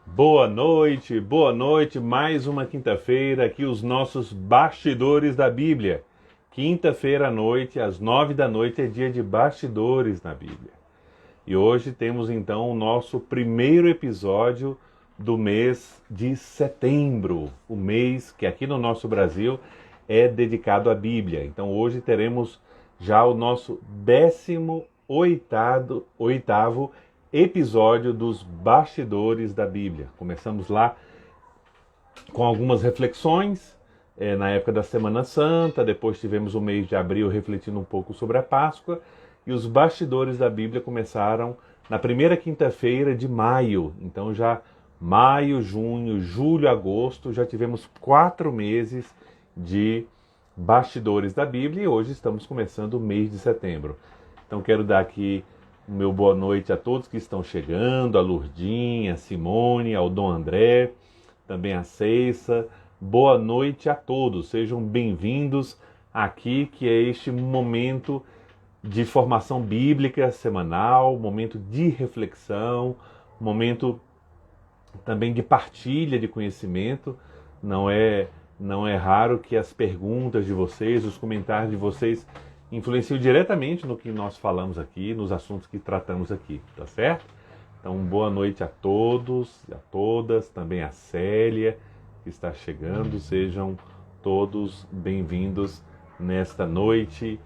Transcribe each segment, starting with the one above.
Boa noite, mais uma quinta-feira aqui os nossos bastidores da Bíblia. Quinta-feira à noite, às 9 da noite, é dia de bastidores na Bíblia. E hoje temos então o nosso primeiro episódio do mês de setembro, o mês que aqui no nosso Brasil é dedicado à Bíblia. Então hoje teremos já o nosso 18º episódio dos bastidores da Bíblia. Começamos lá com algumas reflexões na época da Semana Santa, depois tivemos o mês de abril refletindo um pouco sobre a Páscoa, e os bastidores da Bíblia começaram na primeira quinta-feira de maio. Então já maio, junho, julho, agosto, já tivemos 4 meses de bastidores da Bíblia e hoje estamos começando o mês de setembro. Então quero dar aqui o meu boa noite a todos que estão chegando, a Lurdinha, a Simone, ao Dom André, também a Ceissa. Boa noite a todos, sejam bem-vindos aqui, que é este momento de formação bíblica semanal, momento de reflexão, momento também de partilha de conhecimento. Não é raro que as perguntas de vocês, os comentários de vocês influenciam diretamente no que nós falamos aqui, nos assuntos que tratamos aqui, tá certo? Então, boa noite a todos, a todas, também a Célia, que está chegando. Sejam todos bem-vindos nesta noite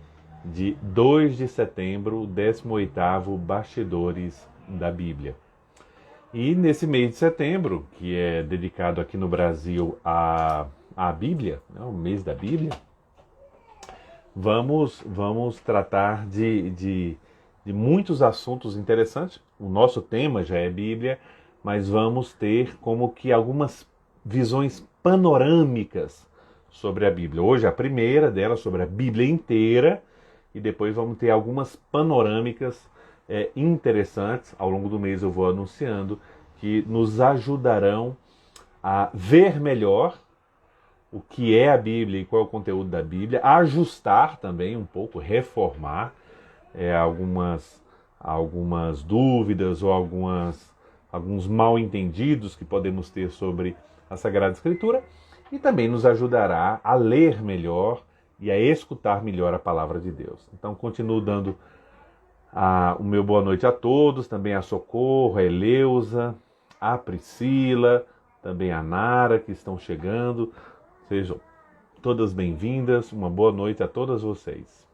de 2 de setembro, o 18º Bastidores da Bíblia. E nesse mês de setembro, que é dedicado aqui no Brasil à Bíblia, né, o mês da Bíblia, vamos tratar de muitos assuntos interessantes. O nosso tema já é Bíblia, mas vamos ter como que algumas visões panorâmicas sobre a Bíblia. Hoje a primeira delas sobre a Bíblia inteira, e depois vamos ter algumas panorâmicas interessantes. Ao longo do mês eu vou anunciando, que nos ajudarão a ver melhor o que é a Bíblia e qual é o conteúdo da Bíblia, ajustar também um pouco, reformar algumas dúvidas ou alguns mal-entendidos que podemos ter sobre a Sagrada Escritura, e também nos ajudará a ler melhor e a escutar melhor a palavra de Deus. Então continuo dando o meu boa noite a todos, também a Socorro, a Eleusa, a Priscila, também a Nara, que estão chegando. Sejam todas bem-vindas, uma boa noite a todas vocês.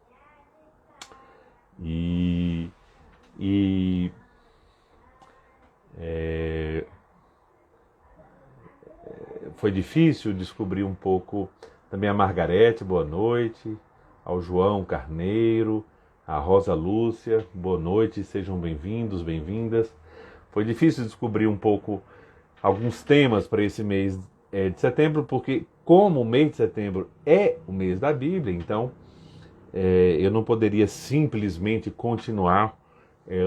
Foi difícil descobrir um pouco também a Margarete, boa noite, ao João Carneiro, a Rosa Lúcia, boa noite, sejam bem-vindos, bem-vindas. Foi difícil descobrir um pouco alguns temas para esse mês de setembro, porque como o mês de setembro é o mês da Bíblia, então eu não poderia simplesmente continuar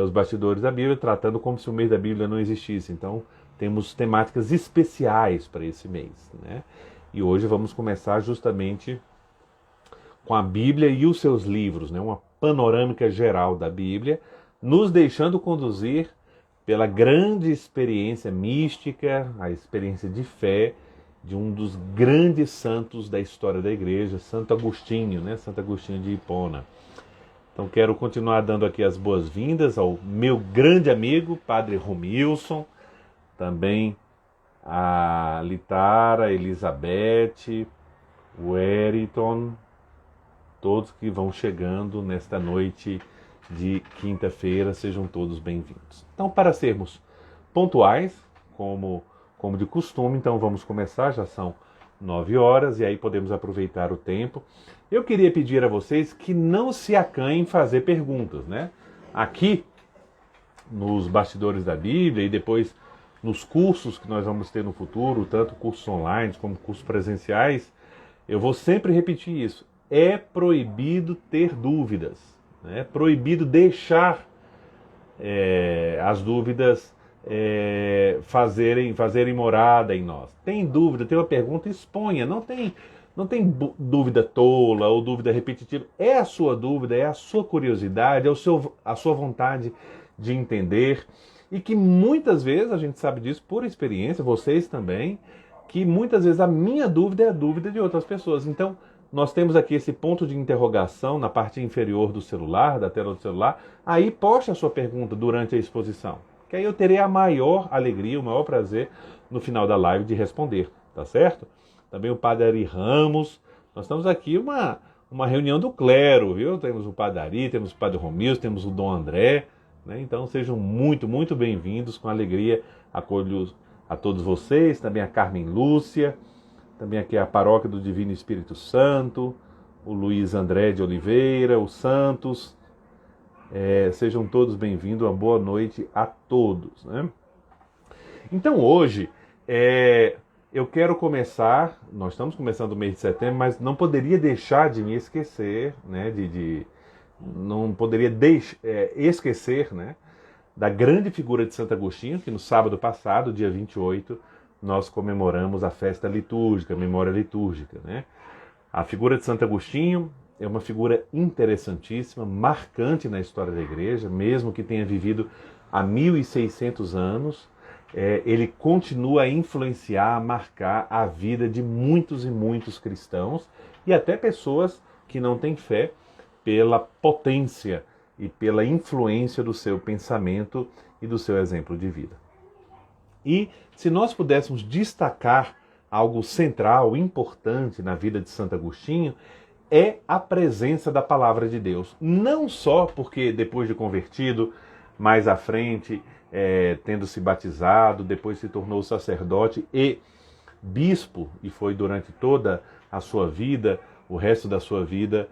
os bastidores da Bíblia tratando como se o mês da Bíblia não existisse. Então temos temáticas especiais para esse mês, né? E hoje vamos começar justamente com a Bíblia e os seus livros, né? Uma panorâmica geral da Bíblia, nos deixando conduzir pela grande experiência mística, a experiência de fé de um dos grandes santos da história da igreja, Santo Agostinho, né? Santo Agostinho de Hipona. Então quero continuar dando aqui as boas-vindas ao meu grande amigo, Padre Romilson, também a Litara, Elizabeth, o Wellington, todos que vão chegando nesta noite de quinta-feira, sejam todos bem-vindos. Então, para sermos pontuais, como de costume, então vamos começar, já são 9 horas, e aí podemos aproveitar o tempo. Eu queria pedir a vocês que não se acanhem em fazer perguntas, né? Aqui, nos bastidores da Bíblia e depois nos cursos que nós vamos ter no futuro, tanto cursos online como cursos presenciais, eu vou sempre repetir isso. É proibido ter dúvidas, né? É proibido deixar as dúvidas fazerem morada em nós. Tem dúvida, tem uma pergunta, exponha. Não tem dúvida tola ou dúvida repetitiva. É a sua dúvida, é a sua curiosidade, é a sua vontade de entender. e que muitas vezes, a gente sabe disso por experiência, vocês também, que muitas vezes a minha dúvida é a dúvida de outras pessoas. Então, nós temos aqui esse ponto de interrogação na parte inferior do celular, da tela do celular. Aí poste a sua pergunta durante a exposição, que aí eu terei a maior alegria, o maior prazer no final da live de responder, tá certo? Também o Padre Ari Ramos. Nós estamos aqui uma reunião do clero, viu? Temos o Padre Ari, temos o Padre Romilson, temos o Dom André, né? Então sejam muito, muito bem-vindos, com alegria acolho a todos vocês, também a Carmen Lúcia, também aqui a Paróquia do Divino Espírito Santo, o Luiz André de Oliveira, o Santos. Sejam todos bem-vindos, uma boa noite a todos, né? Então hoje, eu quero começar, nós estamos começando o mês de setembro, mas não poderia deixar de me esquecer, né, não poderia esquecer, né, da grande figura de Santo Agostinho, que no sábado passado, dia 28, nós comemoramos a festa litúrgica, a memória litúrgica, né? A figura de Santo Agostinho é uma figura interessantíssima, marcante na história da Igreja, mesmo que tenha vivido há 1600 anos, ele continua a influenciar, a marcar a vida de muitos e muitos cristãos e até pessoas que não têm fé, pela potência e pela influência do seu pensamento e do seu exemplo de vida. E se nós pudéssemos destacar algo central, importante na vida de Santo Agostinho, é a presença da palavra de Deus. Não só porque depois de convertido, mais à frente, tendo se batizado, depois se tornou sacerdote e bispo, e foi durante toda a sua vida, o resto da sua vida,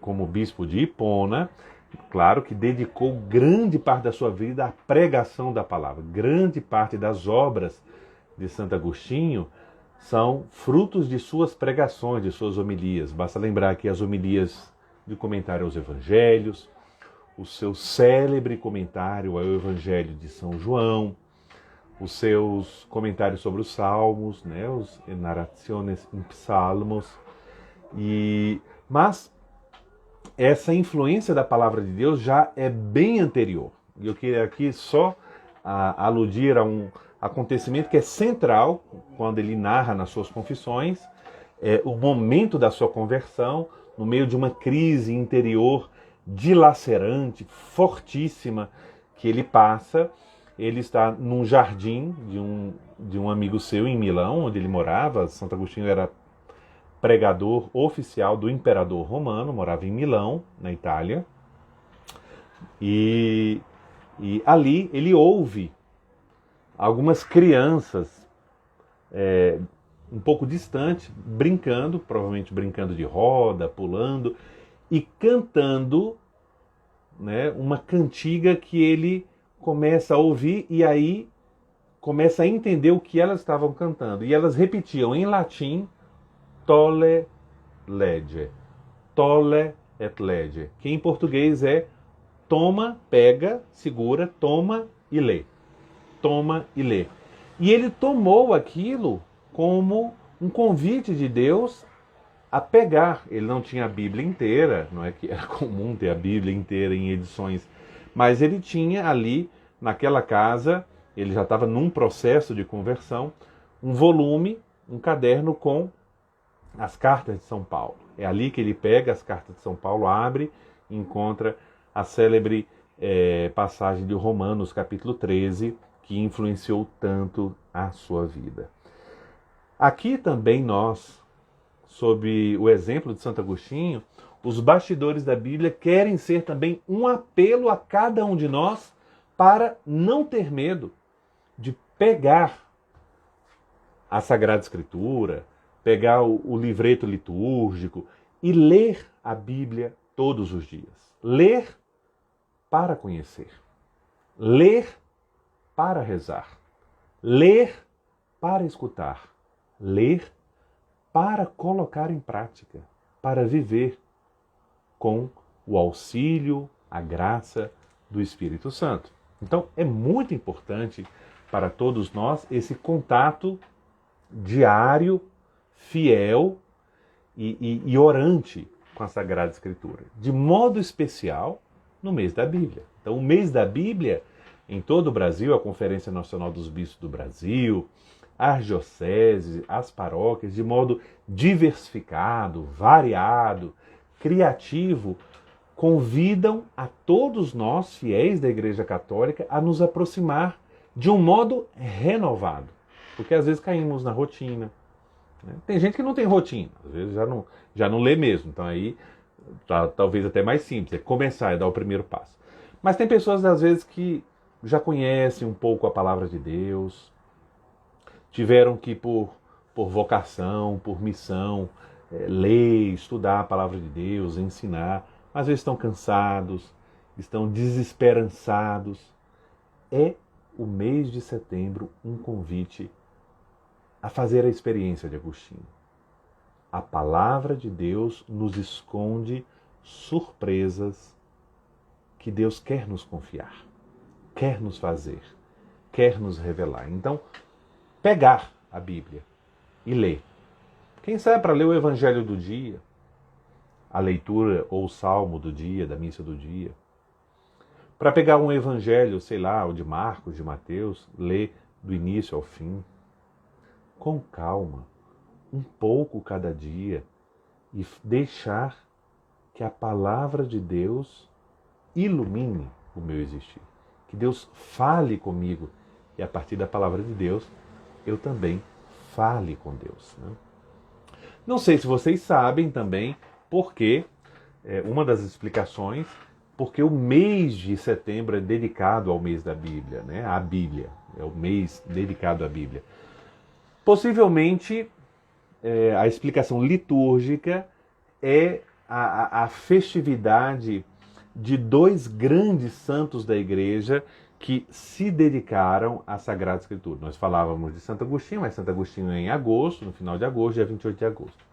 como bispo de Hipona. Claro que dedicou grande parte da sua vida à pregação da palavra. Grande parte das obras de Santo Agostinho são frutos de suas pregações, de suas homilias. Basta lembrar que as homilias de comentário aos evangelhos, o seu célebre comentário ao Evangelho de São João, os seus comentários sobre os Salmos, né, os Narrationes in Psalmos. Mas essa influência da palavra de Deus já é bem anterior. E eu queria aqui só aludir a um acontecimento que é central quando ele narra nas suas confissões, o momento da sua conversão, no meio de uma crise interior dilacerante, fortíssima, que ele passa. Ele está num jardim de um amigo seu em Milão, onde ele morava. Santo Agostinho era pregador oficial do imperador romano, morava em Milão, na Itália. E ali ele ouve algumas crianças um pouco distantes, brincando, provavelmente brincando de roda, pulando, e cantando, né, uma cantiga que ele começa a ouvir e aí começa a entender o que elas estavam cantando. E elas repetiam em latim, tolle lege, tolle et lege, que em português é toma, pega, segura, toma e lê. Toma e lê. E ele tomou aquilo como um convite de Deus a pegar. Ele não tinha a Bíblia inteira, não é que era comum ter a Bíblia inteira em edições, mas ele tinha ali, naquela casa, ele já estava num processo de conversão, um volume, um caderno com as cartas de São Paulo. É ali que ele pega as cartas de São Paulo, abre e encontra a célebre passagem de Romanos, capítulo 13, que influenciou tanto a sua vida. Aqui também nós, sob o exemplo de Santo Agostinho, os bastidores da Bíblia querem ser também um apelo a cada um de nós para não ter medo de pegar a Sagrada Escritura, pegar o livreto litúrgico e ler a Bíblia todos os dias. Ler para conhecer. Ler para rezar. Ler para escutar. Ler para colocar em prática, para viver com o auxílio, a graça do Espírito Santo. Então é muito importante para todos nós esse contato diário, fiel e orante com a Sagrada Escritura. De modo especial no mês da Bíblia. Então o mês da Bíblia, em todo o Brasil, a Conferência Nacional dos Bispos do Brasil, as dioceses, as paróquias, de modo diversificado, variado, criativo, convidam a todos nós, fiéis da Igreja Católica, a nos aproximar de um modo renovado. Porque às vezes caímos na rotina. Né? Tem gente que não tem rotina, às vezes já não lê mesmo. Então aí, talvez até mais simples, é começar, é dar o primeiro passo. Mas tem pessoas, às vezes, que já conhecem um pouco a palavra de Deus, tiveram que, por vocação, por missão, ler, estudar a palavra de Deus, ensinar. Às vezes estão cansados, estão desesperançados. É o mês de setembro um convite a fazer a experiência de Agostinho. A palavra de Deus nos esconde surpresas que Deus quer nos confiar, quer nos fazer, quer nos revelar. Então, pegar a Bíblia e ler. Quem sabe para ler o Evangelho do dia, a leitura ou o Salmo do dia, da missa do dia. Para pegar um Evangelho, sei lá, o de Marcos, de Mateus, ler do início ao fim, com calma, um pouco cada dia, e deixar que a palavra de Deus ilumine o meu existir. Que Deus fale comigo e a partir da palavra de Deus eu também fale com Deus. Né? Não sei se vocês sabem também porque, uma das explicações, porque o mês de setembro é dedicado ao mês da Bíblia, né? A Bíblia, é o mês dedicado à Bíblia. Possivelmente, a explicação litúrgica é a festividade de dois grandes santos da Igreja que se dedicaram à Sagrada Escritura. Nós falávamos de Santo Agostinho, mas Santo Agostinho é em agosto, no final de agosto, dia 28 de agosto.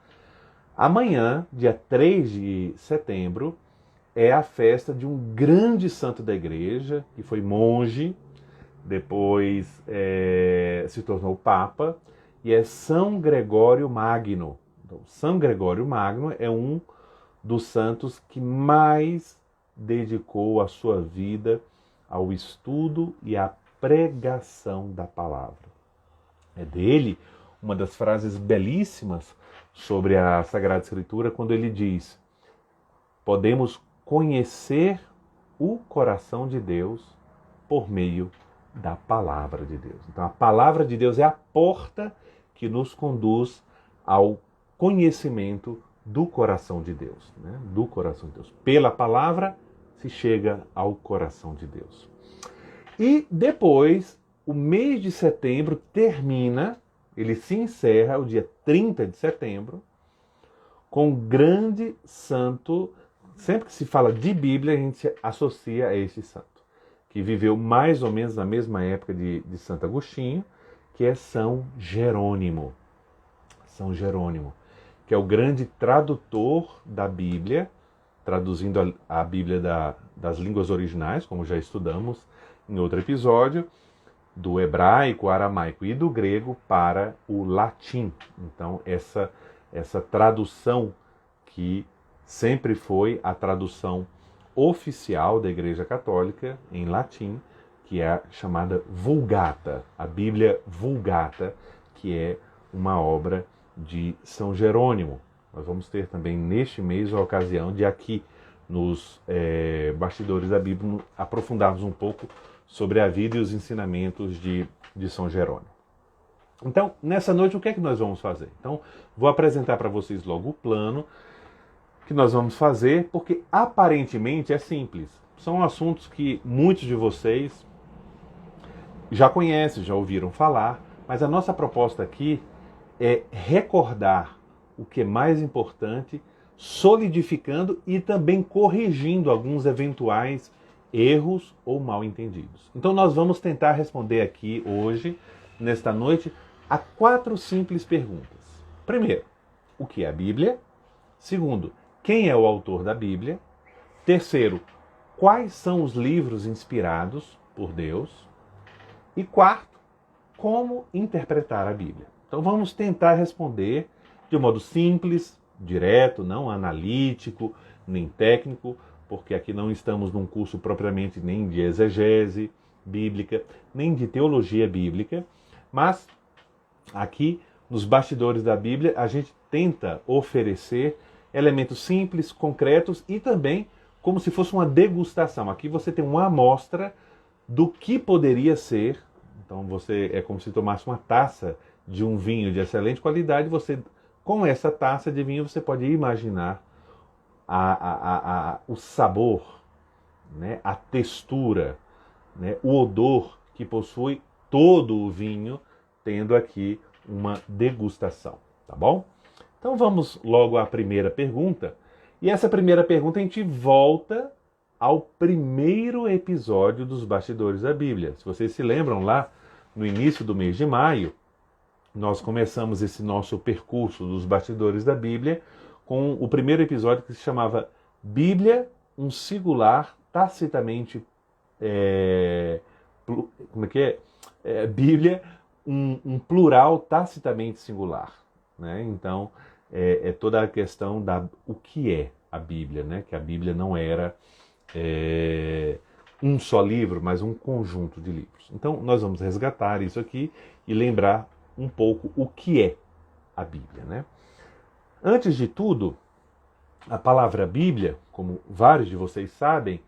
Amanhã, dia 3 de setembro, é a festa de um grande santo da Igreja, que foi monge, depois se tornou Papa, e é São Gregório Magno. Então, São Gregório Magno é um dos santos que mais dedicou a sua vida ao estudo e à pregação da palavra. É dele uma das frases belíssimas sobre a Sagrada Escritura, quando ele diz: podemos conhecer o coração de Deus por meio da palavra de Deus. Então a palavra de Deus é a porta que nos conduz ao conhecimento do coração de Deus, né? Do coração de Deus. Pela palavra se chega ao coração de Deus. E depois, o mês de setembro termina, ele se encerra o dia 30 de setembro, com um grande santo. Sempre que se fala de Bíblia, a gente associa a este santo, que viveu mais ou menos na mesma época de Santo Agostinho, que é São Jerônimo. São Jerônimo, que é o grande tradutor da Bíblia, traduzindo a Bíblia das línguas originais, como já estudamos em outro episódio, do hebraico, aramaico e do grego para o latim. Então, essa tradução que sempre foi a tradução oficial da Igreja Católica em latim, que é a chamada Vulgata, a Bíblia Vulgata, que é uma obra de São Jerônimo. Nós vamos ter também neste mês a ocasião de aqui, nos bastidores da Bíblia, aprofundarmos um pouco sobre a vida e os ensinamentos de São Jerônimo. Então, nessa noite, o que é que nós vamos fazer? Então, vou apresentar para vocês logo o plano que nós vamos fazer, porque aparentemente é simples. São assuntos que muitos de vocês já conhecem, já ouviram falar, mas a nossa proposta aqui é recordar o que é mais importante, solidificando e também corrigindo alguns eventuais erros ou mal entendidos. Então nós vamos tentar responder aqui hoje, nesta noite, a 4 simples perguntas. Primeiro, o que é a Bíblia? Segundo, quem é o autor da Bíblia? Terceiro, quais são os livros inspirados por Deus? E quarto, como interpretar a Bíblia? Então vamos tentar responder de um modo simples, direto, não analítico, nem técnico, porque aqui não estamos num curso propriamente nem de exegese, bíblica, nem de teologia bíblica, mas aqui nos bastidores da Bíblia a gente tenta oferecer elementos simples, concretos e também como se fosse uma degustação. Aqui você tem uma amostra do que poderia ser. Então é como se tomasse uma taça de um vinho de excelente qualidade. Com essa taça de vinho você pode imaginar o sabor, né, a textura, né, o odor que possui todo o vinho, tendo aqui uma degustação, tá bom? Então vamos logo à primeira pergunta. E essa primeira pergunta a gente volta ao primeiro episódio dos Bastidores da Bíblia. Se vocês se lembram, lá no início do mês de maio, nós começamos esse nosso percurso dos Bastidores da Bíblia com o primeiro episódio que se chamava Bíblia, um singular tacitamente... Bíblia, um plural tacitamente singular, né? Então, toda a questão o que é a Bíblia, né? Que a Bíblia não era um só livro, mas um conjunto de livros. Então, nós vamos resgatar isso aqui e lembrar um pouco o que é a Bíblia, né? Antes de tudo, a palavra Bíblia, como vários de vocês sabem,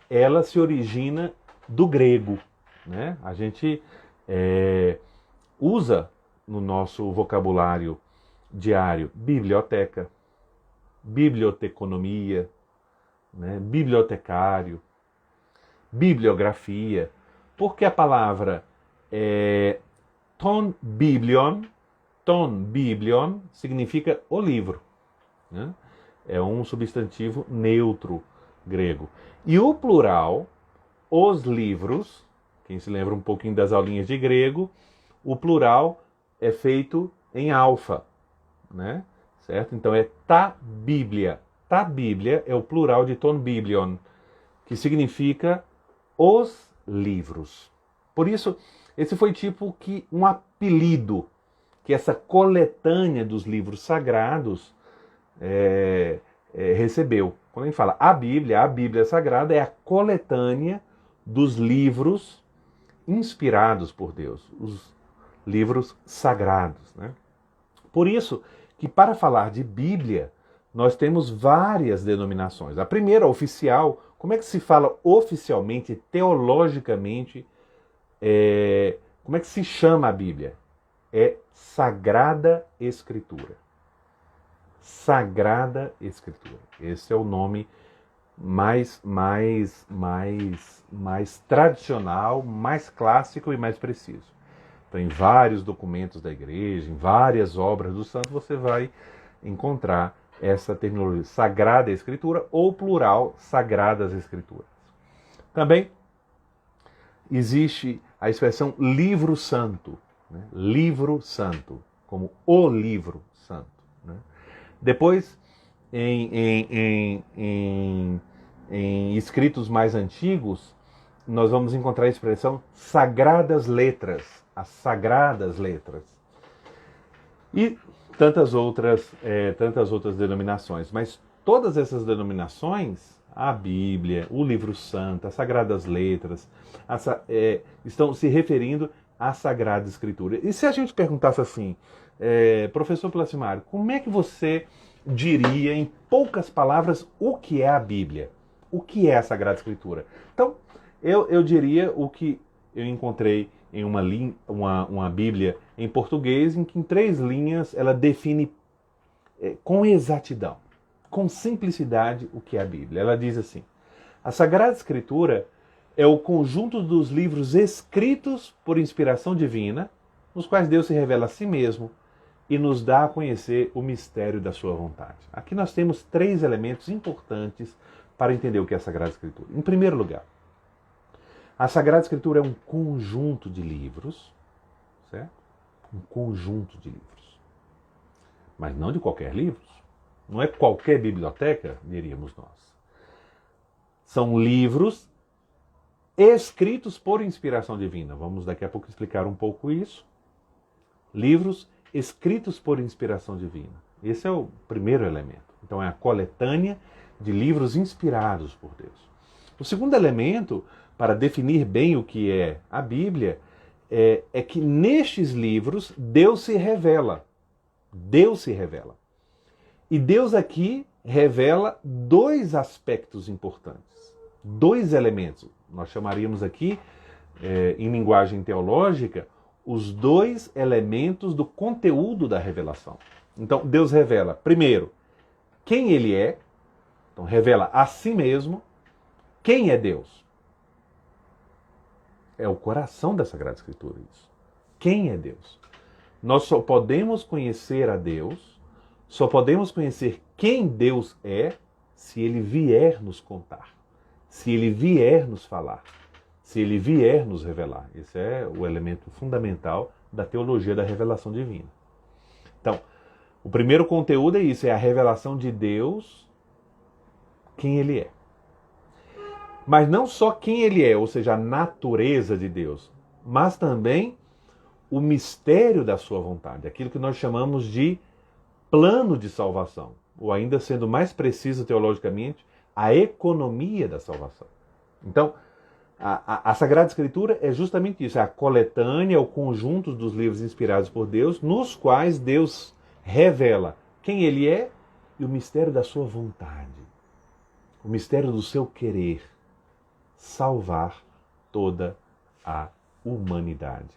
ela se origina do grego, né? A gente usa no nosso vocabulário diário biblioteca, biblioteconomia, né? Bibliotecário, bibliografia, porque a palavra ton biblion significa o livro, né? É um substantivo neutro grego. E o plural, os livros, quem se lembra um pouquinho das aulinhas de grego, o plural é feito em alfa, né? Certo? Então é ta bíblia. Ta bíblia é o plural de ton biblion, que significa os livros. Por isso, esse foi tipo que um apelido que essa coletânea dos livros sagrados recebeu. Quando a gente fala a Bíblia Sagrada é a coletânea dos livros inspirados por Deus, os livros sagrados, né? Por isso que para falar de Bíblia, nós temos várias denominações. A primeira, oficial, como é que se fala oficialmente, teologicamente, como é que se chama a Bíblia? É Sagrada Escritura. Sagrada Escritura. Esse é o nome mais tradicional, mais clássico e mais preciso. Então, em vários documentos da igreja, em várias obras do santo, você vai encontrar essa terminologia, Sagrada Escritura, ou plural, Sagradas Escrituras. Também existe a expressão livro santo, né? Livro santo, como o livro santo, né? Depois, em escritos mais antigos, nós vamos encontrar a expressão sagradas letras, as sagradas letras. E tantas outras denominações. Mas todas essas denominações, a Bíblia, o livro santo, as sagradas letras, estão se referindo à Sagrada Escritura. E se a gente perguntasse assim, professor Placimário, como é que você diria, em poucas palavras, o que é a Bíblia? O que é a Sagrada Escritura? Então, eu diria o que eu encontrei em uma Bíblia em português, em que em 3 linhas ela define com exatidão, com simplicidade, o que é a Bíblia. Ela diz assim: a Sagrada Escritura é o conjunto dos livros escritos por inspiração divina, nos quais Deus se revela a si mesmo e nos dá a conhecer o mistério da sua vontade. Aqui nós temos 3 elementos importantes para entender o que é a Sagrada Escritura. Em primeiro lugar, a Sagrada Escritura é um conjunto de livros, certo? Um conjunto de livros. Mas não de qualquer livro. Não é qualquer biblioteca, diríamos nós. São livros escritos por inspiração divina. Vamos daqui a pouco explicar um pouco isso. Livros escritos por inspiração divina. Esse é o primeiro elemento. Então é a coletânea de livros inspirados por Deus. O segundo elemento, para definir bem o que é a Bíblia, é que nestes livros Deus se revela. Deus se revela. E Deus aqui revela dois aspectos importantes, dois elementos. Nós chamaríamos aqui, em linguagem teológica, os dois elementos do conteúdo da revelação. Então, Deus revela, primeiro, quem Ele é, então revela a si mesmo. Quem é Deus? É o coração da Sagrada Escritura isso. Quem é Deus? Nós só podemos conhecer a Deus, só podemos conhecer quem Deus é, se Ele vier nos contar, se Ele vier nos falar, se Ele vier nos revelar. Esse é o elemento fundamental da teologia da revelação divina. Então, o primeiro conteúdo é isso, é a revelação de Deus, quem Ele é. Mas não só quem Ele é, ou seja, a natureza de Deus, mas também o mistério da sua vontade, aquilo que nós chamamos de plano de salvação, ou ainda sendo mais preciso teologicamente, a economia da salvação. Então, a Sagrada Escritura é justamente isso, é a coletânea, o conjunto dos livros inspirados por Deus, nos quais Deus revela quem Ele é e o mistério da sua vontade, o mistério do seu querer, salvar toda a humanidade.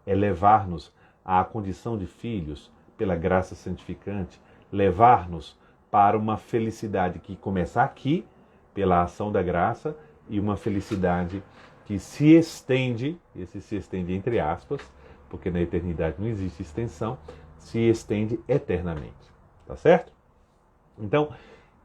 É levar-nos à condição de filhos pela graça santificante, levar-nos para uma felicidade que começa aqui, pela ação da graça, e uma felicidade que se estende, esse se estende entre aspas, porque na eternidade não existe extensão, se estende eternamente. Tá certo? Então,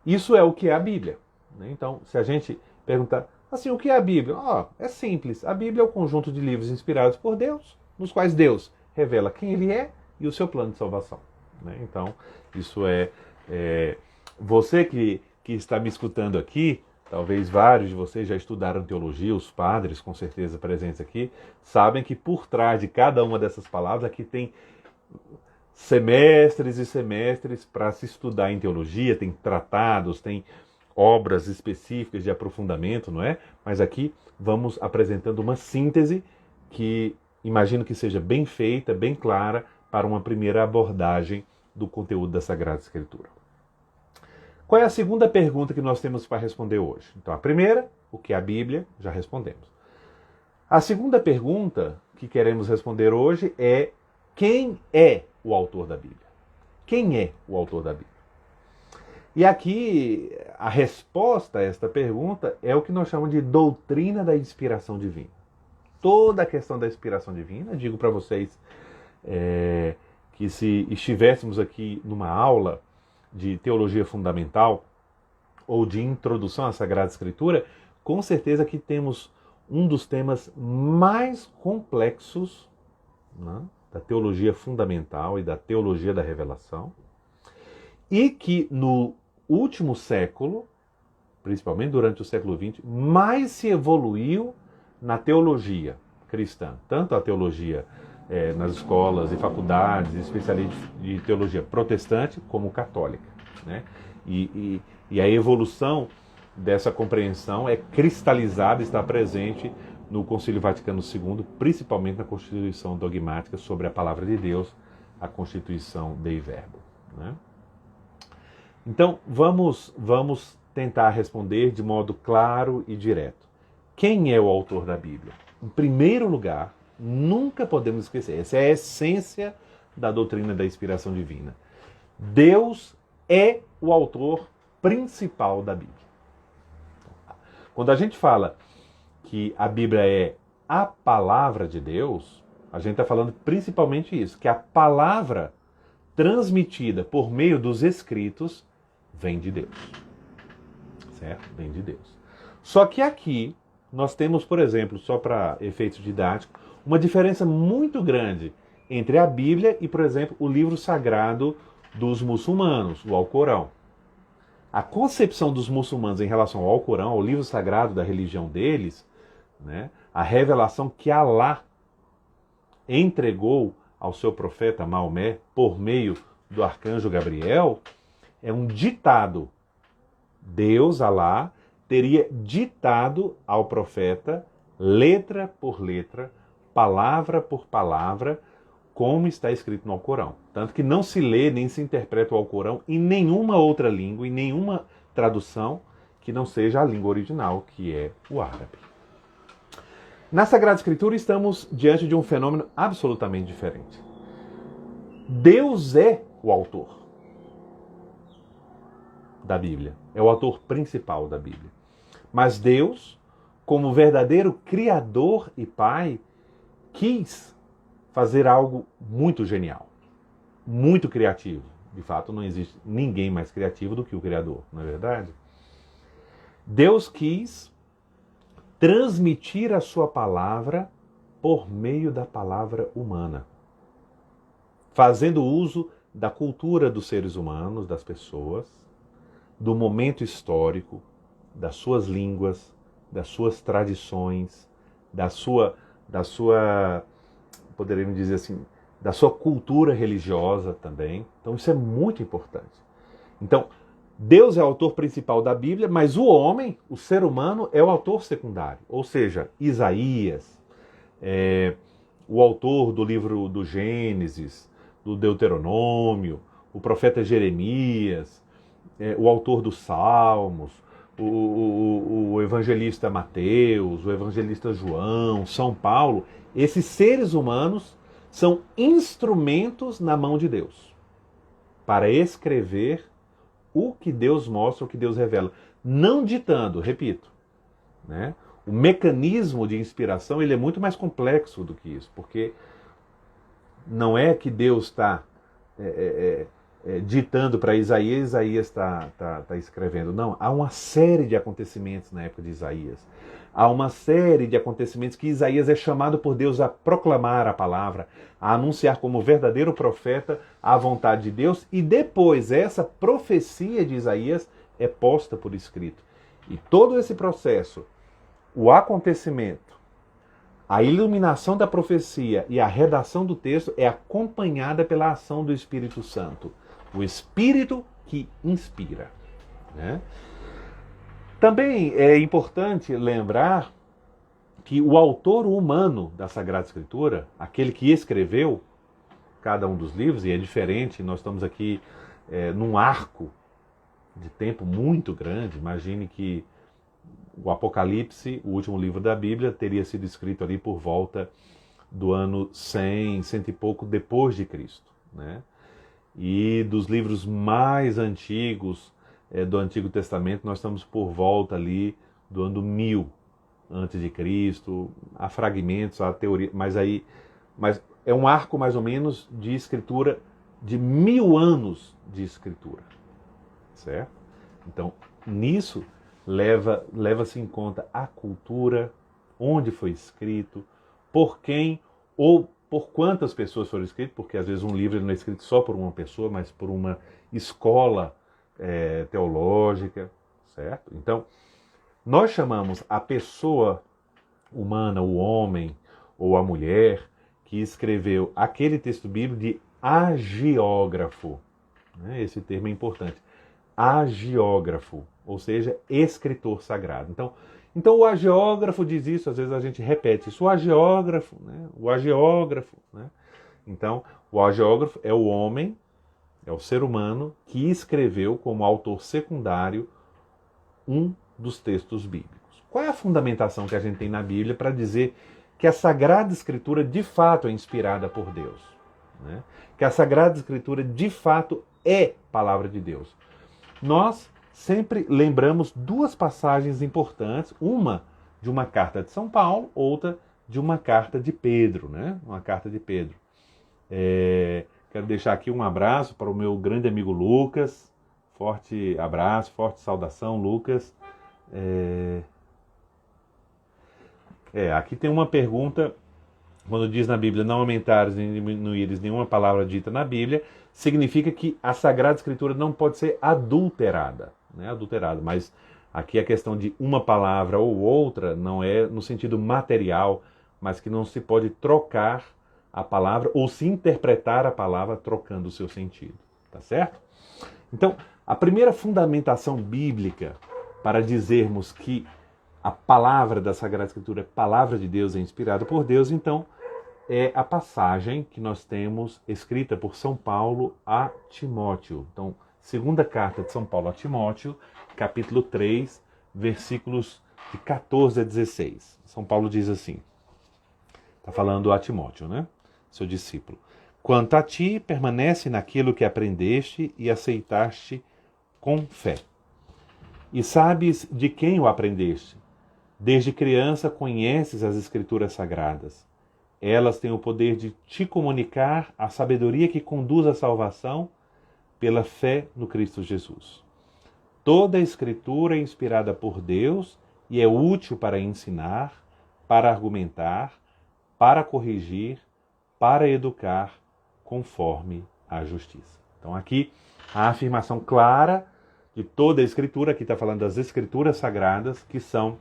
isso é o que é a Bíblia. Então, se a gente perguntar, assim, o que é a Bíblia? É simples. A Bíblia é o conjunto de livros inspirados por Deus, nos quais Deus revela quem Ele é e o seu plano de salvação. Então, isso você que está me escutando aqui, talvez vários de vocês já estudaram teologia, os padres, com certeza presentes aqui, sabem que por trás de cada uma dessas palavras aqui tem semestres e semestres para se estudar em teologia, tem tratados, tem obras específicas de aprofundamento, não é? Mas aqui vamos apresentando uma síntese que imagino que seja bem feita, bem clara, para uma primeira abordagem do conteúdo da Sagrada Escritura. Qual é a segunda pergunta que nós temos para responder hoje? Então, a primeira, o que é a Bíblia, já respondemos. A segunda pergunta que queremos responder hoje é: quem é o autor da Bíblia? Quem é o autor da Bíblia? E aqui, a resposta a esta pergunta é o que nós chamamos de doutrina da inspiração divina. Toda a questão da inspiração divina, digo para vocês que se estivéssemos aqui numa aula de teologia fundamental ou de introdução à Sagrada Escritura, com certeza que temos um dos temas mais complexos, né, da teologia fundamental e da teologia da revelação, e que no último século, principalmente durante o século XX, mais se evoluiu na teologia cristã, tanto a teologia nas escolas e faculdades, especialmente de teologia protestante, como católica. Né? E a evolução dessa compreensão é cristalizada, está presente no Concílio Vaticano II, principalmente na Constituição Dogmática sobre a Palavra de Deus, a Constituição Dei Verbo. Né? Então, vamos tentar responder de modo claro e direto. Quem é o autor da Bíblia? Em primeiro lugar, nunca podemos esquecer, essa é a essência da doutrina da inspiração divina. Deus é o autor principal da Bíblia. Quando a gente fala que a Bíblia é a palavra de Deus, a gente está falando principalmente isso, que a palavra transmitida por meio dos escritos vem de Deus. Certo? Vem de Deus. Só que aqui nós temos, por exemplo, só para efeitos didáticos, uma diferença muito grande entre a Bíblia e, por exemplo, o livro sagrado dos muçulmanos, o Alcorão. A concepção dos muçulmanos em relação ao Alcorão, ao livro sagrado da religião deles, né, a revelação que Alá entregou ao seu profeta Maomé por meio do arcanjo Gabriel, é um ditado. Deus, Alá, teria ditado ao profeta letra por letra, palavra por palavra, como está escrito no Alcorão. Tanto que não se lê nem se interpreta o Alcorão em nenhuma outra língua, em nenhuma tradução que não seja a língua original, que é o árabe. Na Sagrada Escritura estamos diante de um fenômeno absolutamente diferente. Deus é o autor da Bíblia, é o autor principal da Bíblia. Mas Deus, como verdadeiro Criador e Pai, quis fazer algo muito genial, muito criativo. De fato, não existe ninguém mais criativo do que o Criador, não é verdade? Deus quis transmitir a sua palavra por meio da palavra humana, fazendo uso da cultura dos seres humanos, das pessoas, do momento histórico, das suas línguas, das suas tradições, da sua, poderíamos dizer assim, da sua cultura religiosa também. Então isso é muito importante. Então, Deus é o autor principal da Bíblia, mas o homem, o ser humano, é o autor secundário. Ou seja, Isaías, o autor do livro do Gênesis, do Deuteronômio, o profeta Jeremias, o autor dos Salmos, o evangelista Mateus, o evangelista João, São Paulo. Esses seres humanos são instrumentos na mão de Deus para escrever o que Deus mostra, o que Deus revela. Não ditando, repito, né? O mecanismo de inspiração ele é muito mais complexo do que isso, porque não é que Deus está ditando para Isaías, Isaías está escrevendo. Não, há uma série de acontecimentos na época de Isaías. Há uma série de acontecimentos que Isaías é chamado por Deus a proclamar a palavra, a anunciar como verdadeiro profeta a vontade de Deus, e depois essa profecia de Isaías é posta por escrito. E todo esse processo, o acontecimento, a iluminação da profecia e a redação do texto é acompanhada pela ação do Espírito Santo. O Espírito que inspira, né? Também é importante lembrar que o autor humano da Sagrada Escritura, aquele que escreveu cada um dos livros, e é diferente, nós estamos aqui num arco de tempo muito grande. Imagine que o Apocalipse, o último livro da Bíblia, teria sido escrito ali por volta do ano 100, cento e pouco depois de Cristo, né? E dos livros mais antigos do Antigo Testamento, nós estamos por volta ali do ano 1000 antes de Cristo. Há fragmentos, há teoria, mas é um arco mais ou menos de escritura de 1000 anos de escritura, certo? Então, nisso leva-se em conta a cultura, onde foi escrito, por quem ou por quantas pessoas foram escritos, porque às vezes um livro não é escrito só por uma pessoa, mas por uma escola teológica, certo? Então, nós chamamos a pessoa humana, o homem ou a mulher que escreveu aquele texto bíblico de agiógrafo, né? Esse termo é importante. Agiógrafo, ou seja, escritor sagrado. Então o agiógrafo diz isso, às vezes a gente repete isso, o agiógrafo, né? O agiógrafo, né? Então, o agiógrafo é o homem, é o ser humano que escreveu como autor secundário um dos textos bíblicos. Qual é a fundamentação que a gente tem na Bíblia para dizer que a Sagrada Escritura de fato é inspirada por Deus, né? Que a Sagrada Escritura de fato é palavra de Deus? Nós sempre lembramos duas passagens importantes, uma de uma carta de São Paulo, outra de uma carta de Pedro, né? Uma carta de Pedro. Quero deixar aqui um abraço para o meu grande amigo Lucas. Forte abraço, forte saudação, Lucas. Aqui tem uma pergunta, quando diz na Bíblia não aumentares nem diminuíres nenhuma palavra dita na Bíblia, significa que a Sagrada Escritura não pode ser adulterada, né? Adulterada, mas aqui a questão de uma palavra ou outra não é no sentido material, mas que não se pode trocar a palavra ou se interpretar a palavra trocando o seu sentido, tá certo? Então, a primeira fundamentação bíblica para dizermos que a palavra da Sagrada Escritura, a palavra de Deus é inspirada por Deus, então é a passagem que nós temos escrita por São Paulo a Timóteo. Então, segunda carta de São Paulo a Timóteo, capítulo 3, versículos de 14 a 16. São Paulo diz assim, está falando a Timóteo, né? Seu discípulo. Quanto a ti, permanece naquilo que aprendeste e aceitaste com fé. E sabes de quem o aprendeste? Desde criança conheces as Escrituras Sagradas. Elas têm o poder de te comunicar a sabedoria que conduz à salvação pela fé no Cristo Jesus. Toda a Escritura é inspirada por Deus e é útil para ensinar, para argumentar, para corrigir, para educar, conforme a justiça. Então aqui a afirmação clara de toda a Escritura, aqui está falando das Escrituras Sagradas, que são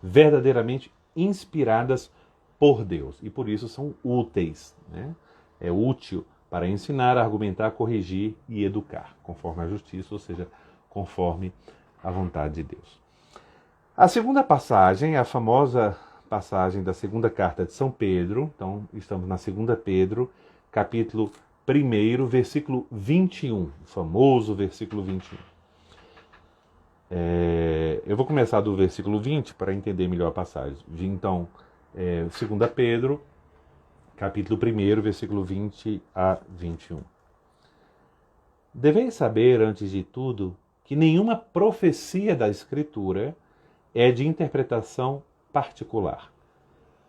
verdadeiramente inspiradas por Deus e por isso são úteis, né? É útil para ensinar, argumentar, corrigir e educar, conforme a justiça, ou seja, conforme a vontade de Deus. A segunda passagem, a famosa passagem da segunda carta de São Pedro, então estamos na 2 Pedro, capítulo 1, versículo 21, o famoso versículo 21. Eu vou começar do versículo 20 para entender melhor a passagem. Então, 2 Pedro, capítulo 1, versículo 20 a 21. Deveis saber, antes de tudo, que nenhuma profecia da Escritura é de interpretação particular,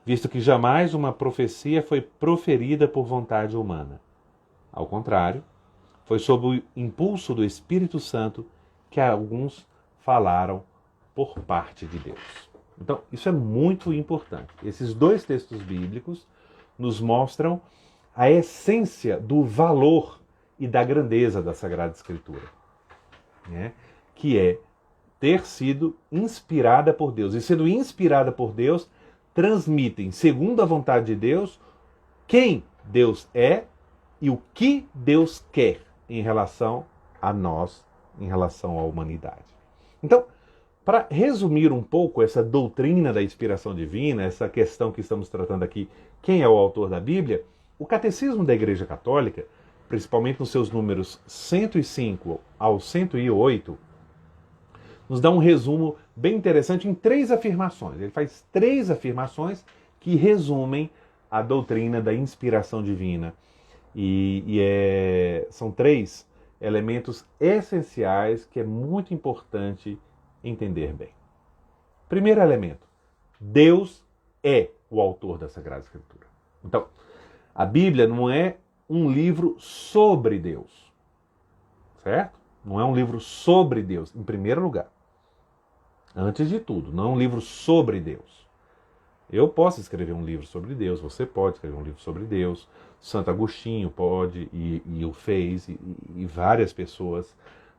visto que jamais uma profecia foi proferida por vontade humana. Ao contrário, foi sob o impulso do Espírito Santo que alguns falaram por parte de Deus. Então, isso é muito importante. Esses dois textos bíblicos nos mostram a essência do valor e da grandeza da Sagrada Escritura, né? Que é ter sido inspirada por Deus. E sendo inspirada por Deus, transmitem, segundo a vontade de Deus, quem Deus é e o que Deus quer em relação a nós, em relação à humanidade. Então, para resumir um pouco essa doutrina da inspiração divina, essa questão que estamos tratando aqui, quem é o autor da Bíblia, o Catecismo da Igreja Católica, principalmente nos seus números 105 ao 108, nos dá um resumo bem interessante em 3 afirmações. Ele faz 3 afirmações que resumem a doutrina da inspiração divina. São 3 elementos essenciais que é muito importante entender bem. Primeiro elemento, Deus é o autor da Sagrada Escritura. Então, a Bíblia não é um livro sobre Deus, certo? Não é um livro sobre Deus, em primeiro lugar. Antes de tudo, não é um livro sobre Deus. Eu posso escrever um livro sobre Deus, você pode escrever um livro sobre Deus, Santo Agostinho pode e o fez, e várias pessoas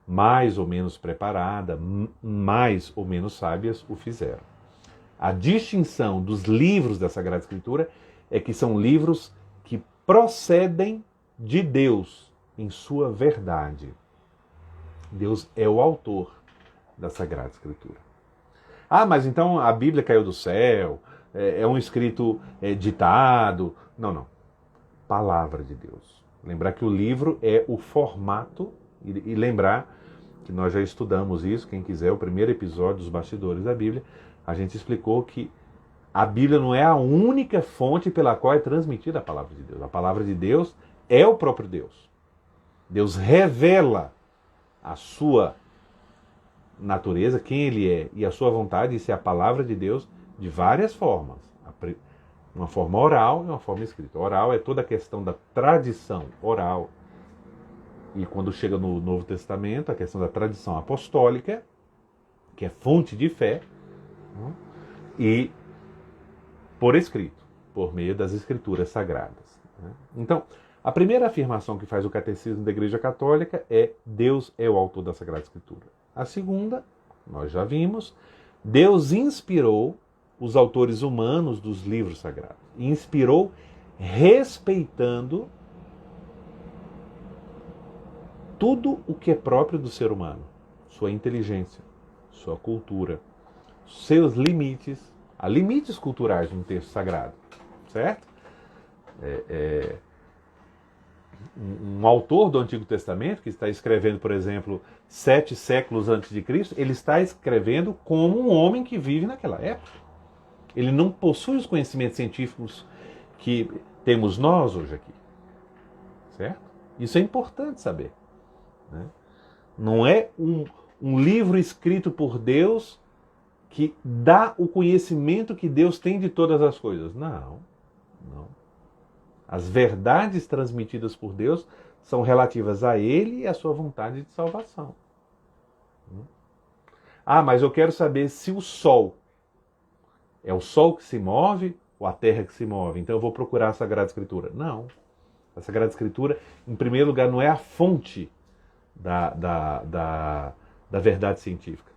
mais ou menos preparadas, mais ou menos sábias o fizeram. A distinção dos livros da Sagrada Escritura é que são livros que procedem de Deus em sua verdade. Deus é o autor da Sagrada Escritura. Ah, mas então a Bíblia caiu do céu, é um escrito ditado. Não. Palavra de Deus. Lembrar que o livro é o formato, e lembrar que nós já estudamos isso, quem quiser, o primeiro episódio dos Bastidores da Bíblia, a gente explicou que a Bíblia não é a única fonte pela qual é transmitida a palavra de Deus. A palavra de Deus é o próprio Deus. Deus revela a sua natureza, quem ele é e a sua vontade, isso é a palavra de Deus de várias formas. Uma forma oral e uma forma escrita. Oral é toda a questão da tradição oral. E quando chega no Novo Testamento, a questão da tradição apostólica, que é fonte de fé, e por escrito, por meio das Escrituras Sagradas. Então, a primeira afirmação que faz o Catecismo da Igreja Católica é Deus é o autor da Sagrada Escritura. A segunda, nós já vimos, Deus inspirou os autores humanos dos livros sagrados. E inspirou respeitando tudo o que é próprio do ser humano. Sua inteligência, sua cultura, seus limites, há limites culturais no texto sagrado, certo? Um autor do Antigo Testamento, que está escrevendo, por exemplo, 7 séculos antes de Cristo, ele está escrevendo como um homem que vive naquela época. Ele não possui os conhecimentos científicos que temos nós hoje aqui, certo? Isso é importante saber, né? Não é um livro escrito por Deus que dá o conhecimento que Deus tem de todas as coisas. Não. As verdades transmitidas por Deus são relativas a Ele e à sua vontade de salvação. Ah, mas eu quero saber se o Sol é o Sol que se move ou a Terra que se move. Então eu vou procurar a Sagrada Escritura. Não. A Sagrada Escritura, em primeiro lugar, não é a fonte da verdade científica.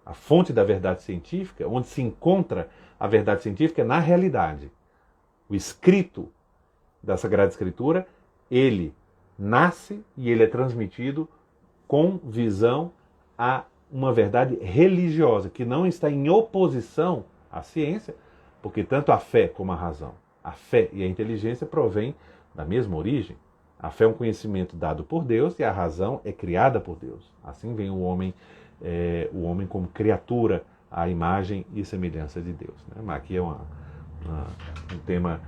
A fonte da verdade científica, onde se encontra a verdade científica, é na realidade. O escrito da Sagrada Escritura, ele nasce e ele é transmitido com visão a uma verdade religiosa, que não está em oposição à ciência, porque tanto a fé como a razão, a fé e a inteligência provêm da mesma origem. A fé é um conhecimento dado por Deus e a razão é criada por Deus. Assim vem o homem como criatura à imagem e semelhança de Deus, né? Mas aqui é um tema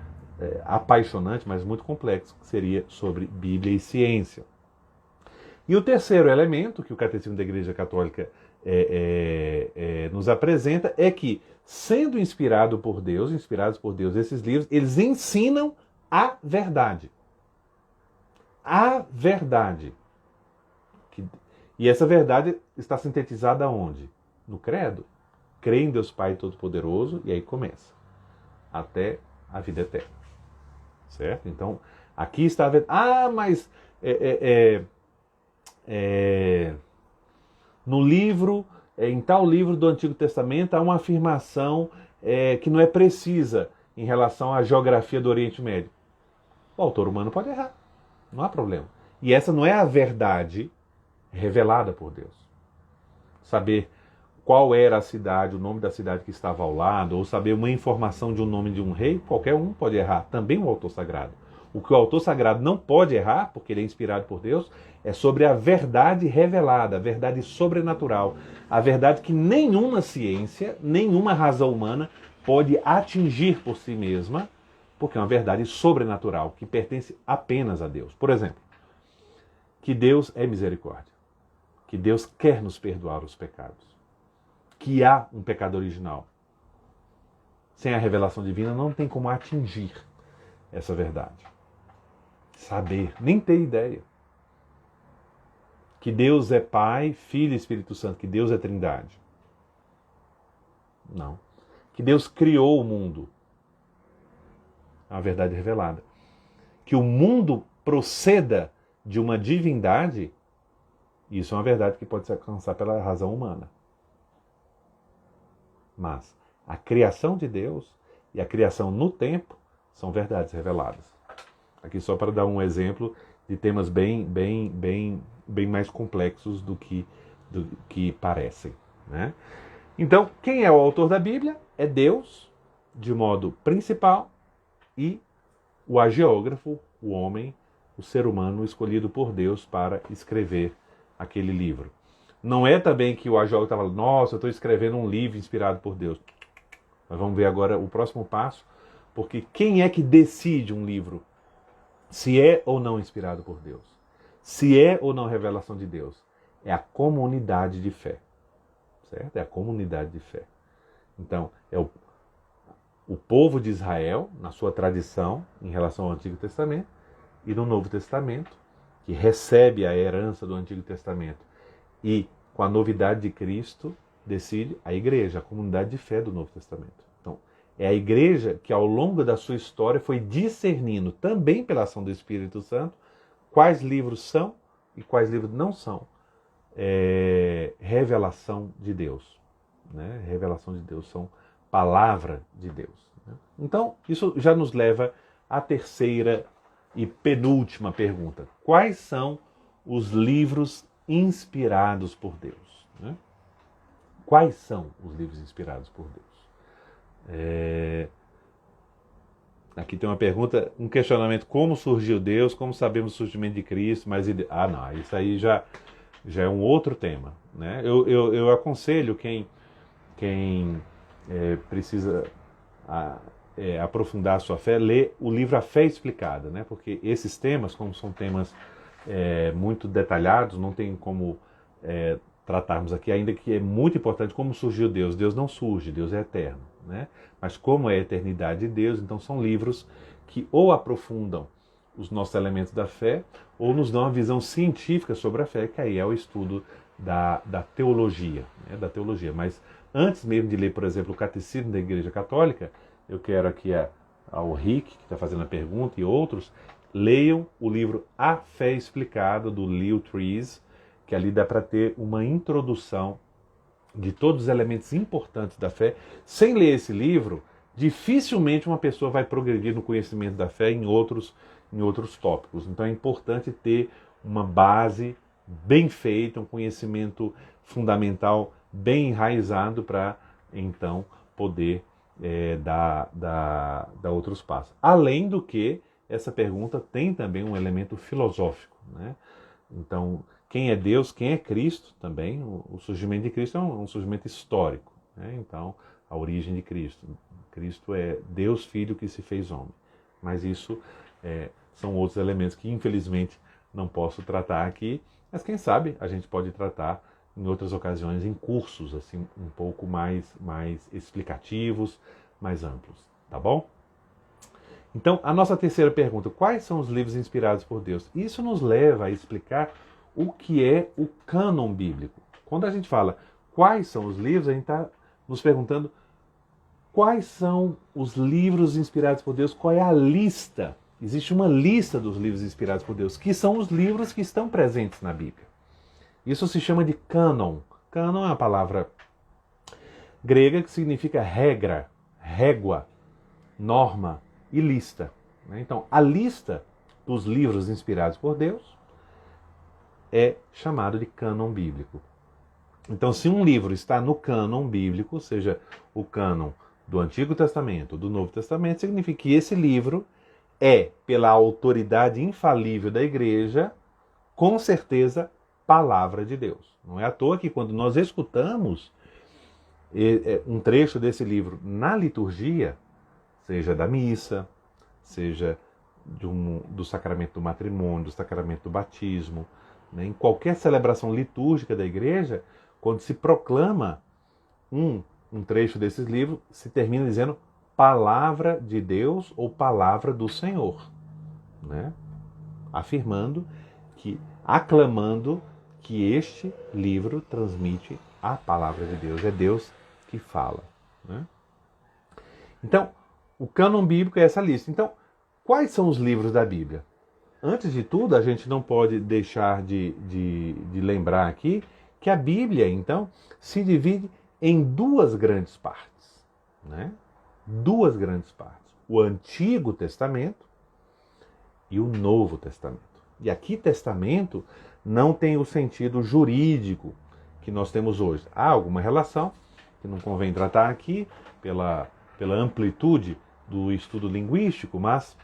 apaixonante, mas muito complexo, que seria sobre Bíblia e ciência. E o terceiro elemento que o Catecismo da Igreja Católica nos apresenta é que, sendo inspirados por Deus, esses livros, eles ensinam a verdade. A verdade. E essa verdade está sintetizada onde? No credo. Crê em Deus Pai Todo-Poderoso, e aí começa. Até a vida eterna. Certo? Então, aqui está a verdade. Ah, mas no livro, em tal livro do Antigo Testamento, há uma afirmação que não é precisa em relação à geografia do Oriente Médio. O autor humano pode errar. Não há problema. E essa não é a verdade revelada por Deus. Saber qual era a cidade, o nome da cidade que estava ao lado, ou saber uma informação de um nome de um rei, qualquer um pode errar, também o autor sagrado. O que o autor sagrado não pode errar, porque ele é inspirado por Deus, é sobre a verdade revelada, a verdade sobrenatural, a verdade que nenhuma ciência, nenhuma razão humana pode atingir por si mesma, porque é uma verdade sobrenatural, que pertence apenas a Deus. Por exemplo, que Deus é misericórdia, que Deus quer nos perdoar os pecados, que há um pecado original. Sem a revelação divina não tem como atingir essa verdade. Saber, nem ter ideia. Que Deus é Pai, Filho e Espírito Santo, que Deus é Trindade. Não. Que Deus criou o mundo. É uma verdade revelada. Que o mundo proceda de uma divindade, isso é uma verdade que pode se alcançar pela razão humana. Mas a criação de Deus e a criação no tempo são verdades reveladas. Aqui só para dar um exemplo de temas bem mais complexos do que parecem, né? Então, quem é o autor da Bíblia? É Deus, de modo principal, e o agiógrafo, o homem, o ser humano escolhido por Deus para escrever aquele livro. Não é também que o agiógrafo estava falando, nossa, eu estou escrevendo um livro inspirado por Deus. Nós vamos ver agora o próximo passo, porque quem é que decide um livro? Se é ou não inspirado por Deus? Se é ou não revelação de Deus? É a comunidade de fé. Certo? É a comunidade de fé. Então, é o povo de Israel, na sua tradição, em relação ao Antigo Testamento, e no Novo Testamento, que recebe a herança do Antigo Testamento, e com a novidade de Cristo, decide a igreja, a comunidade de fé do Novo Testamento. Então, é a igreja que ao longo da sua história foi discernindo, também pela ação do Espírito Santo, quais livros são e quais livros não são revelação de Deus. Né? Revelação de Deus, são palavra de Deus. Né? Então, isso já nos leva à terceira e penúltima pergunta. Quais são os livros inspirados por Deus? Né? Quais são os livros inspirados por Deus? Aqui tem uma pergunta, um questionamento: como surgiu Deus? Como sabemos o surgimento de Cristo? Mas não, isso aí já é um outro tema, né? Eu aconselho quem precisa aprofundar a sua fé, ler o livro A Fé Explicada, né? Porque esses temas, como são temas muito detalhados, não tem como tratarmos aqui, ainda que é muito importante como surgiu Deus. Deus não surge, Deus é eterno, né? Mas como é a eternidade de Deus, então são livros que ou aprofundam os nossos elementos da fé, ou nos dão uma visão científica sobre a fé, que aí é o estudo da teologia, né? Da teologia. Mas antes mesmo de ler, por exemplo, o Catecismo da Igreja Católica, eu quero aqui ao Rick, que está fazendo a pergunta, e outros, leiam o livro A Fé Explicada, do Leo Trees, que ali dá para ter uma introdução de todos os elementos importantes da fé. Sem ler esse livro, dificilmente uma pessoa vai progredir no conhecimento da fé em outros tópicos. Então é importante ter uma base bem feita, um conhecimento fundamental bem enraizado para então poder dar outros passos. Além do que, essa pergunta tem também um elemento filosófico, né? Então, quem é Deus, quem é Cristo também, o surgimento de Cristo é um surgimento histórico, né? Então, a origem de Cristo. Cristo é Deus Filho que se fez homem. Mas isso são outros elementos que, infelizmente, não posso tratar aqui, mas quem sabe a gente pode tratar em outras ocasiões, em cursos assim um pouco mais explicativos, mais amplos, tá bom? Então, a nossa terceira pergunta: quais são os livros inspirados por Deus? Isso nos leva a explicar o que é o cânon bíblico. Quando a gente fala quais são os livros, a gente está nos perguntando quais são os livros inspirados por Deus, qual é a lista. Existe uma lista dos livros inspirados por Deus, que são os livros que estão presentes na Bíblia. Isso se chama de cânon. Cânon é uma palavra grega que significa regra, régua, norma e lista. Então, a lista dos livros inspirados por Deus é chamado de cânon bíblico. Então, se um livro está no cânon bíblico, seja o cânon do Antigo Testamento, do Novo Testamento, significa que esse livro é, pela autoridade infalível da Igreja, com certeza, palavra de Deus. Não é à toa que quando nós escutamos um trecho desse livro na liturgia, seja da missa, seja do sacramento do matrimônio, do sacramento do batismo, né, em qualquer celebração litúrgica da igreja, quando se proclama um trecho desses livros, se termina dizendo palavra de Deus ou palavra do Senhor, né? Afirmando aclamando que este livro transmite a palavra de Deus, é Deus que fala, né? Então, o cânon bíblico é essa lista. Então, quais são os livros da Bíblia? Antes de tudo, a gente não pode deixar de lembrar aqui que a Bíblia, então, se divide em duas grandes partes, né? Duas grandes partes. O Antigo Testamento e o Novo Testamento. E aqui, testamento não tem o sentido jurídico que nós temos hoje. Há alguma relação, que não convém tratar aqui, pela amplitude do estudo linguístico, mas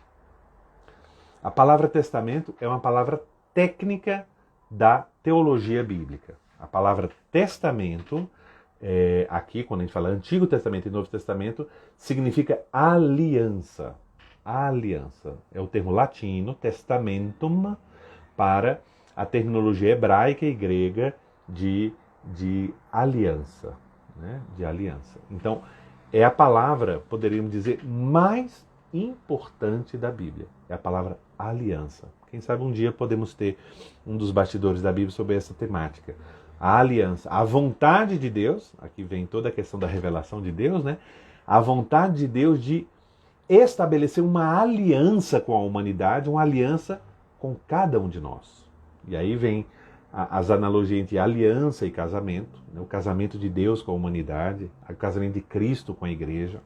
a palavra testamento é uma palavra técnica da teologia bíblica. A palavra testamento, aqui quando a gente fala Antigo Testamento e Novo Testamento, significa aliança. Aliança. É o termo latino, testamentum, para a terminologia hebraica e grega de aliança, né? De aliança. Então, é a palavra, poderíamos dizer, mais importante da Bíblia. É a palavra aliança. Quem sabe um dia podemos ter um dos bastidores da Bíblia sobre essa temática. A aliança, a vontade de Deus, aqui vem toda a questão da revelação de Deus, né? A vontade de Deus de estabelecer uma aliança com a humanidade, uma aliança com cada um de nós. E aí vem as analogias entre aliança e casamento, né? O casamento de Deus com a humanidade, o casamento de Cristo com a igreja.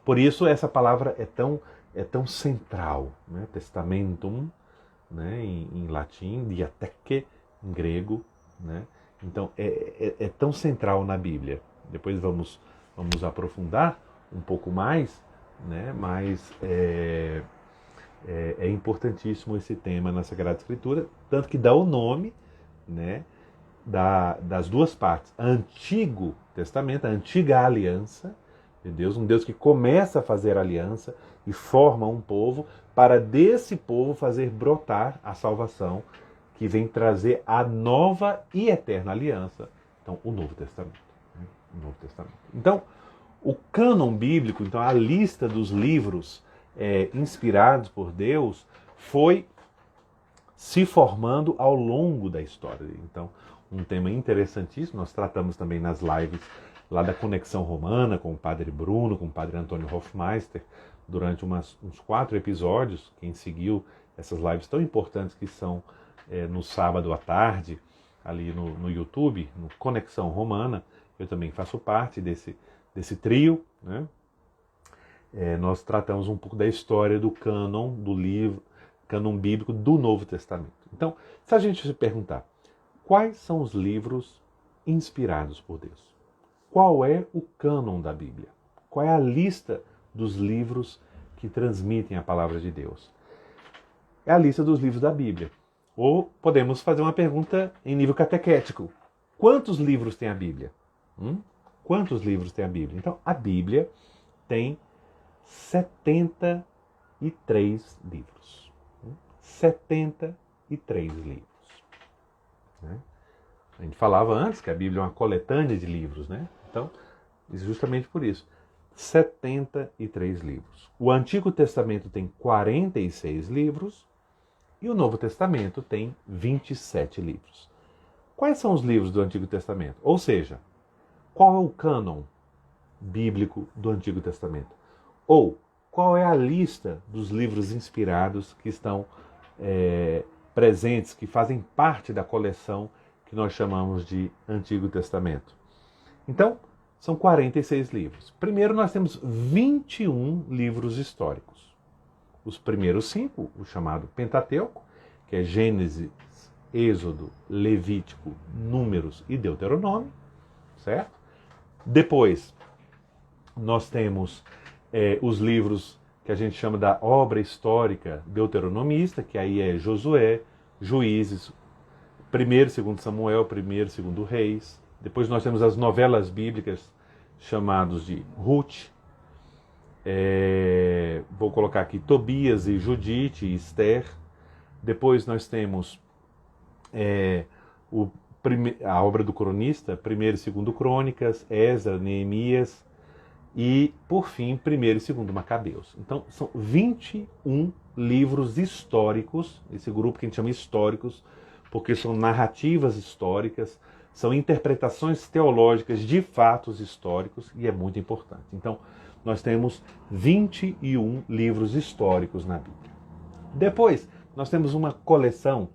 Por isso essa palavra é tão central, né? Testamentum, né? Em latim, diateque em grego, né? Então, é tão central na Bíblia. Depois vamos aprofundar um pouco mais, né? Mas é importantíssimo esse tema na Sagrada Escritura, tanto que dá o nome, né, das duas partes. Antigo Testamento, a antiga aliança de Deus, um Deus que começa a fazer aliança e forma um povo, para desse povo fazer brotar a salvação, que vem trazer a nova e eterna aliança. Então, o Novo Testamento. Né? O Novo Testamento. Então, o cânon bíblico, então a lista dos livros inspirados por Deus, foi se formando ao longo da história. Então, um tema interessantíssimo, nós tratamos também nas lives lá da Conexão Romana, com o Padre Bruno, com o Padre Antônio Hofmeister, durante uns 4 episódios. Quem seguiu essas lives tão importantes que são no sábado à tarde, ali no YouTube, no Conexão Romana, eu também faço parte desse trio, né? Nós tratamos um pouco da história do cânon do livro, cânon bíblico do Novo Testamento. Então, se a gente se perguntar, quais são os livros inspirados por Deus? Qual é o cânon da Bíblia? Qual é a lista dos livros que transmitem a palavra de Deus? É a lista dos livros da Bíblia. Ou podemos fazer uma pergunta em nível catequético. Quantos livros tem a Bíblia? Quantos livros tem a Bíblia? Então, a Bíblia tem 73 livros. 73 livros. Né? A gente falava antes que a Bíblia é uma coletânea de livros, né? Então, justamente por isso. 73 livros. O Antigo Testamento tem 46 livros e o Novo Testamento tem 27 livros. Quais são os livros do Antigo Testamento? Ou seja, qual é o cânon bíblico do Antigo Testamento? Ou qual é a lista dos livros inspirados que estão presentes, que fazem parte da coleção que nós chamamos de Antigo Testamento? Então, são 46 livros. Primeiro, nós temos 21 livros históricos. Os primeiros 5, o chamado Pentateuco, que é Gênesis, Êxodo, Levítico, Números e Deuteronômio, certo? Depois, nós temos os livros que a gente chama da obra histórica deuteronomista, que aí é Josué, Juízes, 1º e 2º Samuel, 1º e 2º Reis. Depois nós temos as novelas bíblicas chamadas de Ruth. Vou colocar aqui Tobias e Judite e Esther. Depois nós temos a obra do cronista, 1º e 2º Crônicas, Esdras, Neemias e, por fim, 1º e 2º Macabeus. Então, são 21 livros históricos, esse grupo que a gente chama históricos, porque são narrativas históricas, são interpretações teológicas de fatos históricos, e é muito importante. Então, nós temos 21 livros históricos na Bíblia. Depois, nós temos uma coleção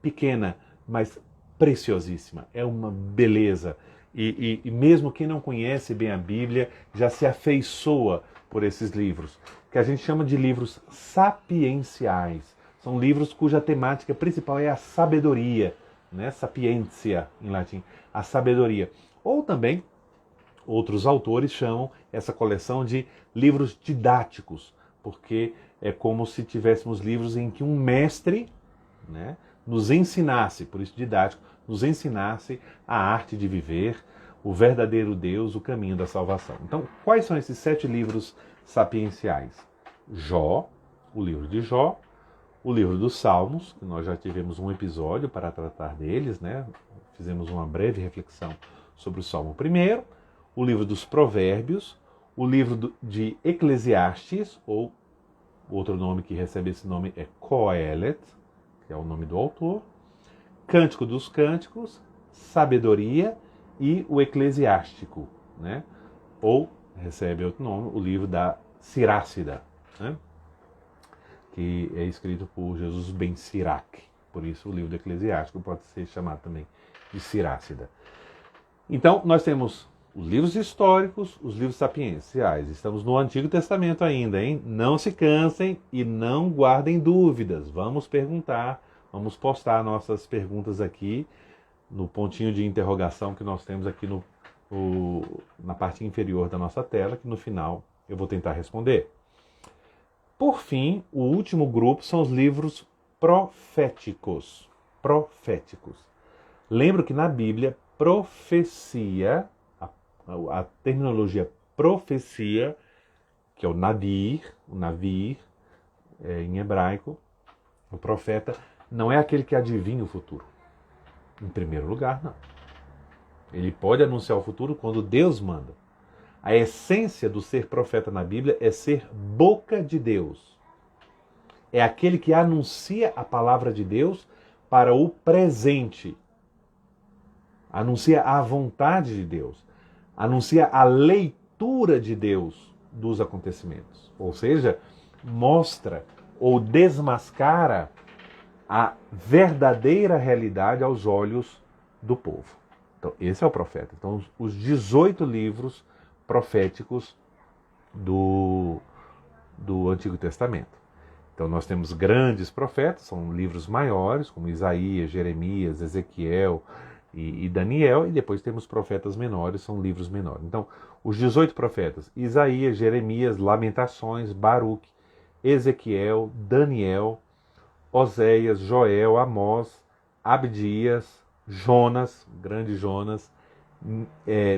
pequena, mas preciosíssima. É uma beleza. E mesmo quem não conhece bem a Bíblia já se afeiçoa por esses livros, que a gente chama de livros sapienciais. São livros cuja temática principal é a sabedoria, né? Sapientia, em latim, a sabedoria. Ou também, outros autores chamam essa coleção de livros didáticos, porque é como se tivéssemos livros em que um mestre, né, nos ensinasse, por isso didático, nos ensinasse a arte de viver, o verdadeiro Deus, o caminho da salvação. Então, quais são esses 7 livros sapienciais? Jó, o livro de Jó, o livro dos Salmos, que nós já tivemos um episódio para tratar deles, né? Fizemos uma breve reflexão sobre o Salmo 1º, o livro dos Provérbios, o livro de Eclesiastes, ou outro nome que recebe esse nome é Coelet, que é o nome do autor, Cântico dos Cânticos, Sabedoria e o Eclesiástico, né? Ou, recebe outro nome, o livro da Sirácida, né? Que é escrito por Jesus ben Sirac. Por isso o livro do Eclesiástico pode ser chamado também de Sirácida. Então, nós temos os livros históricos, os livros sapienciais. Estamos no Antigo Testamento ainda, hein? Não se cansem e não guardem dúvidas. Vamos perguntar, vamos postar nossas perguntas aqui no pontinho de interrogação que nós temos aqui na parte inferior da nossa tela, que no final eu vou tentar responder. Por fim, o último grupo são os livros proféticos. Proféticos. Lembro que na Bíblia, profecia, a terminologia profecia, que é o navir em hebraico, o profeta, não é aquele que adivinha o futuro. Em primeiro lugar, não. Ele pode anunciar o futuro quando Deus manda. A essência do ser profeta na Bíblia é ser boca de Deus. É aquele que anuncia a palavra de Deus para o presente. Anuncia a vontade de Deus. Anuncia a leitura de Deus dos acontecimentos. Ou seja, mostra ou desmascara a verdadeira realidade aos olhos do povo. Então, esse é o profeta. Então, os 18 livros proféticos do Antigo Testamento. Então, nós temos grandes profetas, são livros maiores, como Isaías, Jeremias, Ezequiel e Daniel, e depois temos profetas menores, são livros menores. Então, os 18 profetas, Isaías, Jeremias, Lamentações, Baruque, Ezequiel, Daniel, Oséias, Joel, Amós, Abdias, Jonas, grande Jonas,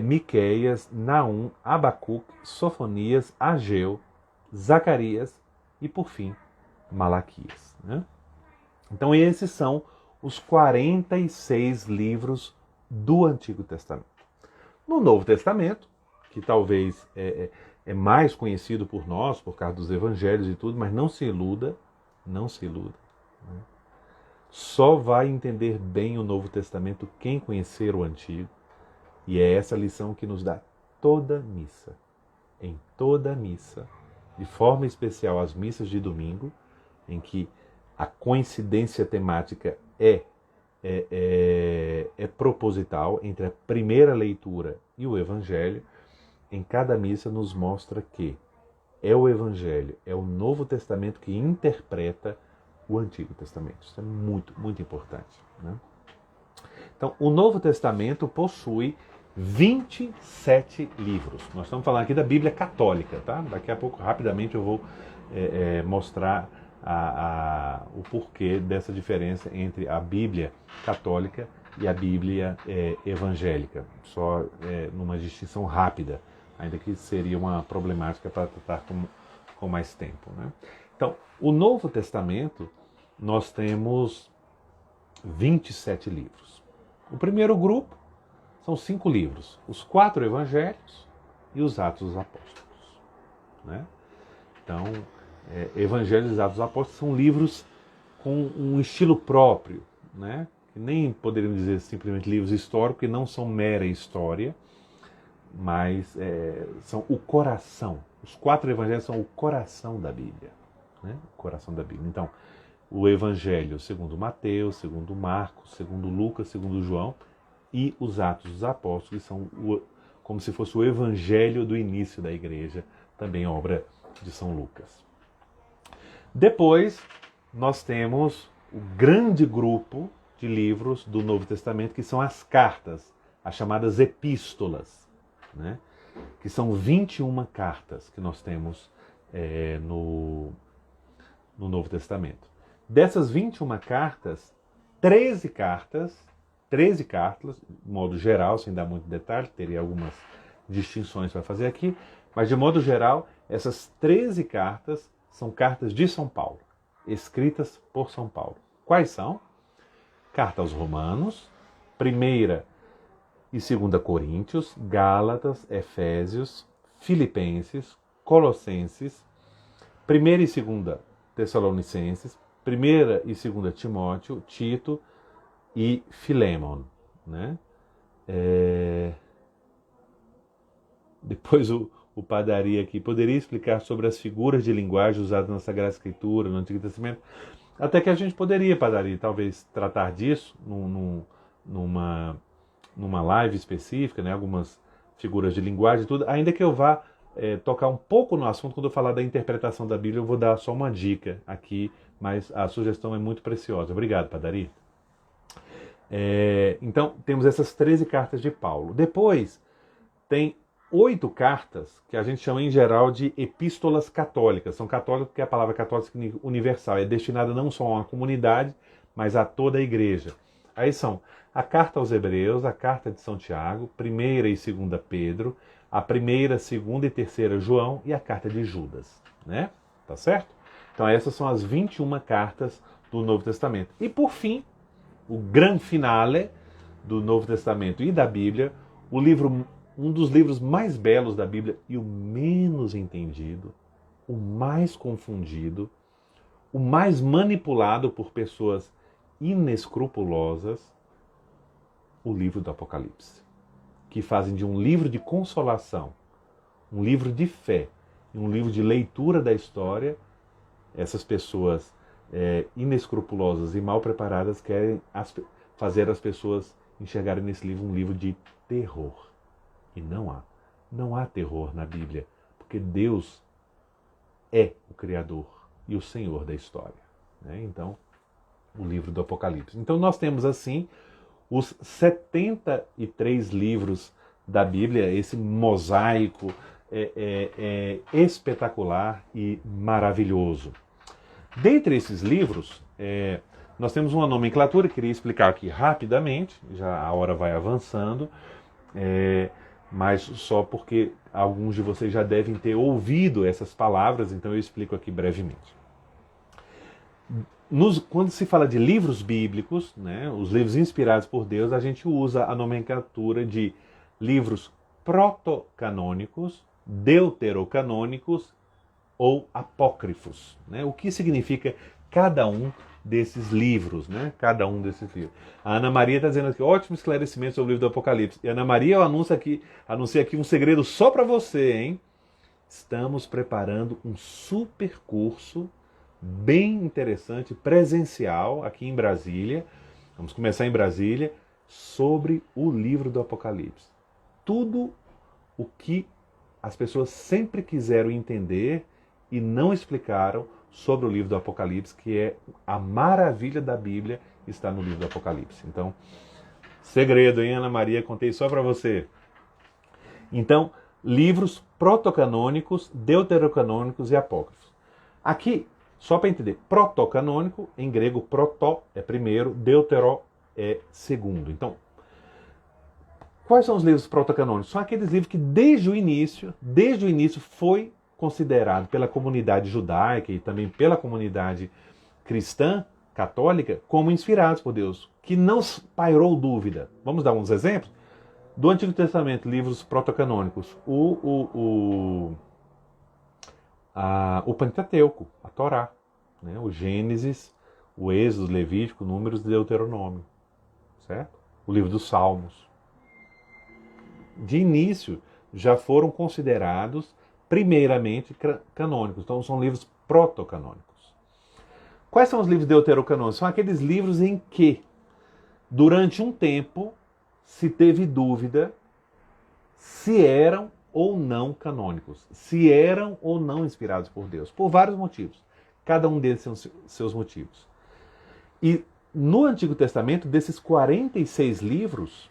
Miqueias, Naum, Abacuque, Sofonias, Ageu, Zacarias e, por fim, Malaquias. Né? Então esses são os 46 livros do Antigo Testamento. No Novo Testamento, que talvez é mais conhecido por nós, por causa dos evangelhos e tudo, mas não se iluda. Né? Só vai entender bem o Novo Testamento quem conhecer o Antigo. E é essa lição que nos dá toda missa. Em toda missa, de forma especial as missas de domingo, em que a coincidência temática é proposital entre a primeira leitura e o Evangelho, em cada missa nos mostra que é o Evangelho, é o Novo Testamento que interpreta o Antigo Testamento. Isso é muito, muito importante. Né? Então, o Novo Testamento possui 27 livros. Nós estamos falando aqui da Bíblia Católica, tá? Daqui a pouco, rapidamente, eu vou mostrar o porquê dessa diferença entre a Bíblia Católica e a Bíblia evangélica. Só numa distinção rápida, ainda que seria uma problemática para tratar com mais tempo. Né? Então, o Novo Testamento, nós temos 27 livros. O primeiro grupo são 5 livros, os 4 evangelhos e os Atos dos Apóstolos. Né? Então, Evangelhos e Atos dos Apóstolos são livros com um estilo próprio, né? Que nem poderíamos dizer simplesmente livros históricos, que não são mera história, mas são o coração. Os 4 evangelhos são o coração da Bíblia. Né? O coração da Bíblia. Então, o Evangelho segundo Mateus, segundo Marcos, segundo Lucas, segundo João, e os Atos dos Apóstolos, que são como se fosse o Evangelho do início da igreja, também obra de São Lucas. Depois, nós temos o grande grupo de livros do Novo Testamento, que são as cartas, as chamadas epístolas, né? Que são 21 cartas que nós temos no Novo Testamento. Dessas 21 cartas, 13 cartas, de modo geral, sem dar muito detalhe, teria algumas distinções para fazer aqui, mas de modo geral, essas 13 cartas são cartas de São Paulo, escritas por São Paulo. Quais são? Carta aos Romanos, 1ª e 2ª Coríntios, Gálatas, Efésios, Filipenses, Colossenses, 1ª e 2ª Tessalonicenses, 1ª e 2ª Timóteo, Tito e Filêmon. Né? Depois o Padaria aqui poderia explicar sobre as figuras de linguagem usadas na Sagrada Escritura, no Antigo Testamento. Até que a gente poderia, Padaria, talvez tratar disso numa live específica, né? Algumas figuras de linguagem e tudo, ainda que eu vá tocar um pouco no assunto. Quando eu falar da interpretação da Bíblia, eu vou dar só uma dica aqui, mas a sugestão é muito preciosa. Obrigado, Padaria. Então, temos essas 13 cartas de Paulo. Depois, tem 8 cartas que a gente chama em geral de epístolas católicas. São católicas porque a palavra católica significa universal. É destinada não só a uma comunidade, mas a toda a igreja. Aí são a carta aos Hebreus, a carta de São Tiago, 1ª e 2ª Pedro, a 1ª, 2ª e 3ª João e a carta de Judas. Né? Tá certo? Então essas são as 21 cartas do Novo Testamento. E por fim, o grande finale do Novo Testamento e da Bíblia, um dos livros mais belos da Bíblia e o menos entendido, o mais confundido, o mais manipulado por pessoas inescrupulosas, o livro do Apocalipse, que fazem de um livro de consolação, um livro de fé, um livro de leitura da história. Essas pessoas inescrupulosas e mal preparadas querem fazer as pessoas enxergarem nesse livro um livro de terror. E não há terror na Bíblia, porque Deus é o Criador e o Senhor da história. Né? Então, o livro do Apocalipse. Então nós temos assim os 73 livros da Bíblia, esse mosaico espetacular e maravilhoso. Dentre esses livros, nós temos uma nomenclatura, que queria explicar aqui rapidamente, já a hora vai avançando, mas só porque alguns de vocês já devem ter ouvido essas palavras, então eu explico aqui brevemente. Quando se fala de livros bíblicos, né, os livros inspirados por Deus, a gente usa a nomenclatura de livros protocanônicos, deuterocanônicos ou apócrifos. Né? O que significa cada um desses livros, né? Cada um desses livros. A Ana Maria está dizendo aqui, ótimo esclarecimento sobre o livro do Apocalipse. E a Ana Maria anuncia aqui um segredo só para você, hein? Estamos preparando um super curso bem interessante, presencial, aqui em Brasília. Vamos começar em Brasília, sobre o livro do Apocalipse. Tudo o que as pessoas sempre quiseram entender e não explicaram sobre o livro do Apocalipse, que é a maravilha da Bíblia, está no livro do Apocalipse. Então, segredo, hein, Ana Maria? Contei só para você. Então, livros protocanônicos, deuterocanônicos e apócrifos. Aqui, só para entender, protocanônico, em grego, proto é primeiro, deutero é segundo. Então, quais são os livros protocanônicos? São aqueles livros que desde o início foi considerado pela comunidade judaica e também pela comunidade cristã, católica, como inspirados por Deus, que não pairou dúvida. Vamos dar uns exemplos? Do Antigo Testamento, livros protocanônicos, o Pentateuco, a Torá, né? O Gênesis, o Êxodo, Levítico, Números e Deuteronômio, certo? O livro dos Salmos. De início, já foram considerados primeiramente canônicos, então são livros protocanônicos. Quais são os livros deuterocanônicos? São aqueles livros em que, durante um tempo, se teve dúvida se eram ou não canônicos, se eram ou não inspirados por Deus, por vários motivos. Cada um deles tem seus motivos. E no Antigo Testamento, desses 46 livros,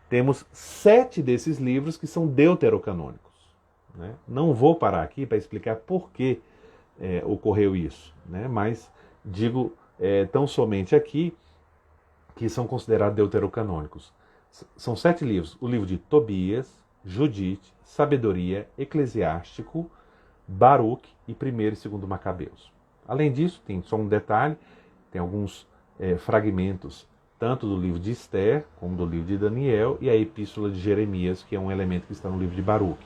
temos 7 desses livros que são deuterocanônicos. Né? Não vou parar aqui para explicar por que ocorreu isso, né? Mas digo tão somente aqui que são considerados deuterocanônicos. São 7 livros. O livro de Tobias, Judite, Sabedoria, Eclesiástico, Baruque e 1º e 2º Macabeus. Além disso, tem só um detalhe, tem alguns fragmentos tanto do livro de Esther, como do livro de Daniel, e a Epístola de Jeremias, que é um elemento que está no livro de Baruque.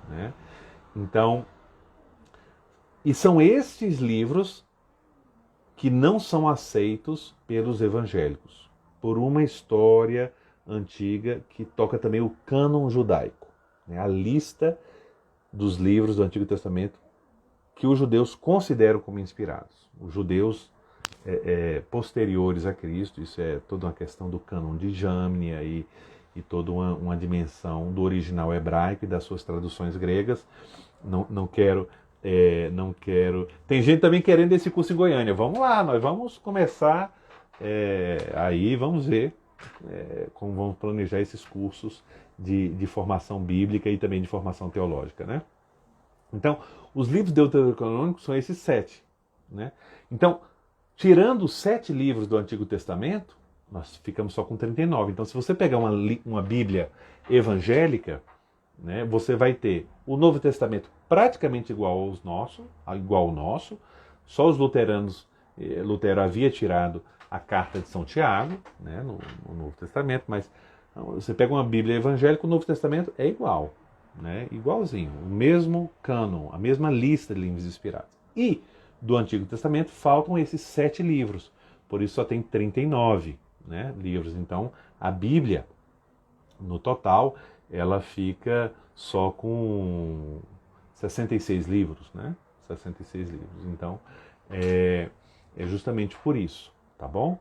Né? Então, e são estes livros que não são aceitos pelos evangélicos, por uma história antiga que toca também o cânon judaico, né? A lista dos livros do Antigo Testamento que os judeus consideram como inspirados. Os judeus posteriores a Cristo, isso é toda uma questão do cânon de Jâmnia e toda uma dimensão do original hebraico e das suas traduções gregas. Não quero... Tem gente também querendo esse curso em Goiânia. Vamos lá, nós vamos começar aí vamos ver como vamos planejar esses cursos de formação bíblica e também de formação teológica, né? Então, os livros deuterocanônicos são esses 7, né? Então, tirando os 7 livros do Antigo Testamento, nós ficamos só com 39. Então, se você pegar uma Bíblia evangélica, né, você vai ter o Novo Testamento praticamente igual ao nosso, só os luteranos, Lutero havia tirado a carta de São Tiago, né, no Novo Testamento, mas você pega uma Bíblia evangélica, o Novo Testamento é igual, né, igualzinho, o mesmo cânon, a mesma lista de livros inspirados. E do Antigo Testamento faltam esses 7 livros, por isso só tem 39, né, livros. Então, a Bíblia, no total, ela fica só com 66 livros, né? 66 livros. Então, é justamente por isso, tá bom?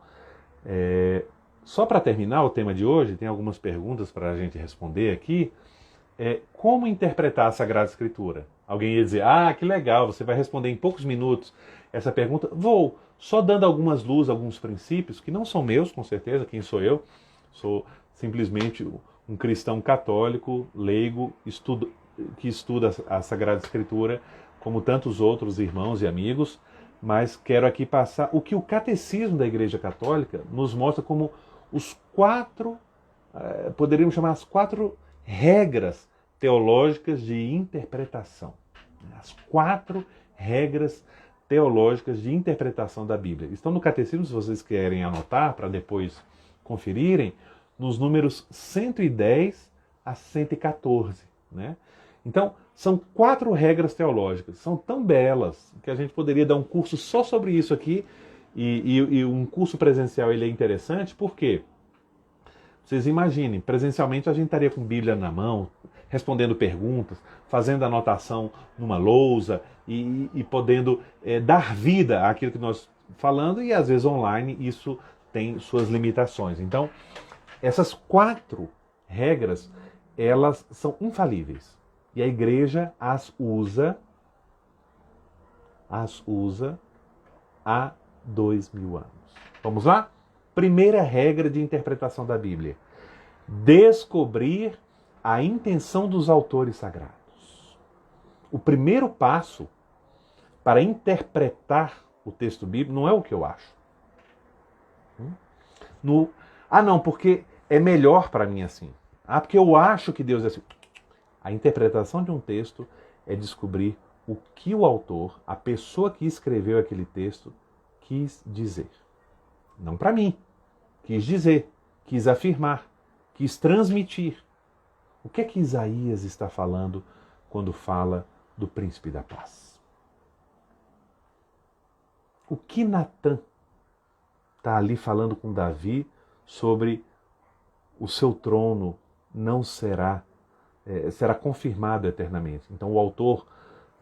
Só para terminar o tema de hoje, tem algumas perguntas para a gente responder aqui. Como interpretar a Sagrada Escritura? Alguém ia dizer, que legal, você vai responder em poucos minutos essa pergunta. Vou, só dando algumas luzes, alguns princípios, que não são meus, com certeza, quem sou eu? Sou simplesmente um cristão católico, leigo, que estuda a Sagrada Escritura, como tantos outros irmãos e amigos, mas quero aqui passar o que o Catecismo da Igreja Católica nos mostra como os 4, poderíamos chamar as 4 regras teológicas de interpretação. As 4 regras teológicas de interpretação da Bíblia. Estão no Catecismo, se vocês querem anotar, para depois conferirem, nos números 110 a 114. Né? Então, são 4 regras teológicas. São tão belas que a gente poderia dar um curso só sobre isso aqui. E um curso presencial ele é interessante, por quê? Vocês imaginem, presencialmente a gente estaria com Bíblia na mão, respondendo perguntas, fazendo anotação numa lousa e podendo dar vida àquilo que nós falando, e às vezes online isso tem suas limitações. Então, essas 4 regras, elas são infalíveis. E a igreja as usa há 2000 anos. Vamos lá? Primeira regra de interpretação da Bíblia. Descobrir a intenção dos autores sagrados. O primeiro passo para interpretar o texto bíblico não é o que eu acho. Não, porque é melhor para mim assim. Porque eu acho que Deus é assim. A interpretação de um texto é descobrir o que o autor, a pessoa que escreveu aquele texto, quis dizer. Não para mim. Quis dizer, quis afirmar, quis transmitir. O que é que Isaías está falando quando fala do príncipe da paz? O que Natã está ali falando com Davi sobre o seu trono não será confirmado eternamente. Então o autor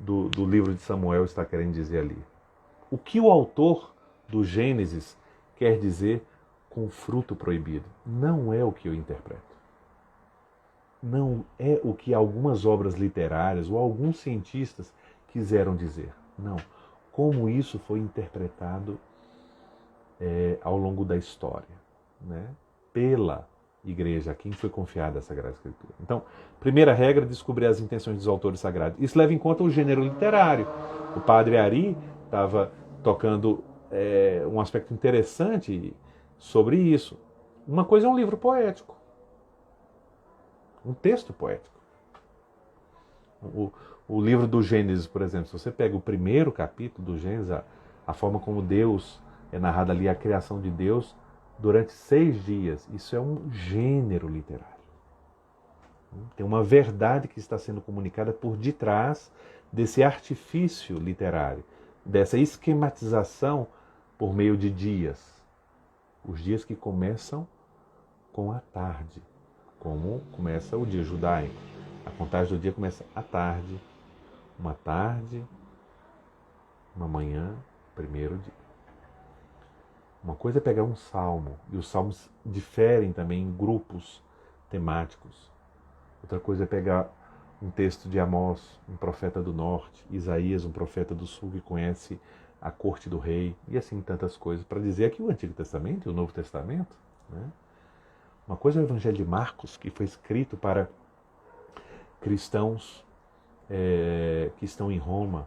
do livro de Samuel está querendo dizer ali. O que o autor do Gênesis quer dizer com fruto proibido? Não é o que eu interpreto. Não é o que algumas obras literárias ou alguns cientistas quiseram dizer. Não. Como isso foi interpretado ao longo da história, né? Pela igreja, a quem foi confiada a Sagrada Escritura. Então, primeira regra, descobrir as intenções dos autores sagrados. Isso leva em conta o gênero literário. O padre Ari estava tocando um aspecto interessante sobre isso. Uma coisa é um livro poético. Um texto poético. O livro do Gênesis, por exemplo, se você pega o primeiro capítulo do Gênesis, a forma como Deus é narrada ali, a criação de Deus, durante 6 dias, isso é um gênero literário. Tem uma verdade que está sendo comunicada por detrás desse artifício literário, dessa esquematização por meio de dias. Os dias que começam com a tarde, como começa o dia judaico. A contagem do dia começa à tarde, uma manhã, primeiro dia. Uma coisa é pegar um salmo, e os salmos diferem também em grupos temáticos. Outra coisa é pegar um texto de Amós, um profeta do norte, Isaías, um profeta do sul que conhece a corte do rei, e assim tantas coisas, para dizer aqui o Antigo Testamento e o Novo Testamento. Né? Uma coisa é o Evangelho de Marcos, que foi escrito para cristãos que estão em Roma.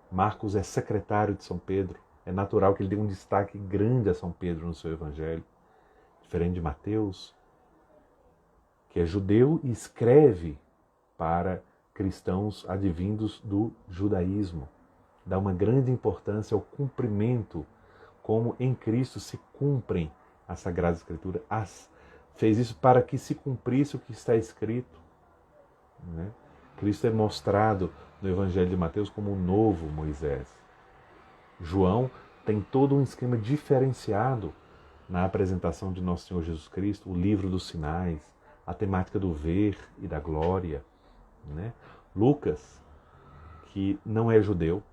Marcos é secretário de São Pedro. É natural que ele dê um destaque grande a São Pedro no seu Evangelho. Diferente de Mateus, que é judeu e escreve para cristãos advindos do judaísmo. Dá uma grande importância ao cumprimento, como em Cristo se cumprem a Sagrada Escritura. Fez isso para que se cumprisse o que está escrito. Né? Cristo é mostrado no Evangelho de Mateus como o novo Moisés. João tem todo um esquema diferenciado na apresentação de Nosso Senhor Jesus Cristo, o livro dos sinais, a temática do ver e da glória. Né? Lucas, que não é judeu,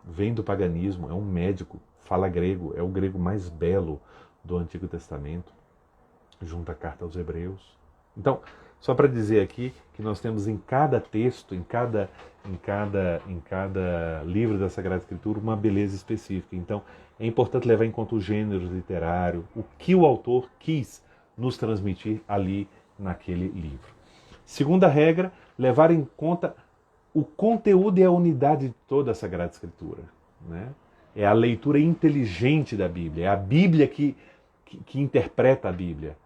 vem do paganismo, é um médico, fala grego, é o grego mais belo do Antigo Testamento, junto à carta aos Hebreus. Então, só para dizer aqui que nós temos em cada texto, em cada livro da Sagrada Escritura, uma beleza específica. Então, é importante levar em conta o gênero literário, o que o autor quis nos transmitir ali naquele livro. Segunda regra, levar em conta o conteúdo e a unidade de toda a Sagrada Escritura. Né? É a leitura inteligente da Bíblia, é a Bíblia que interpreta a Bíblia.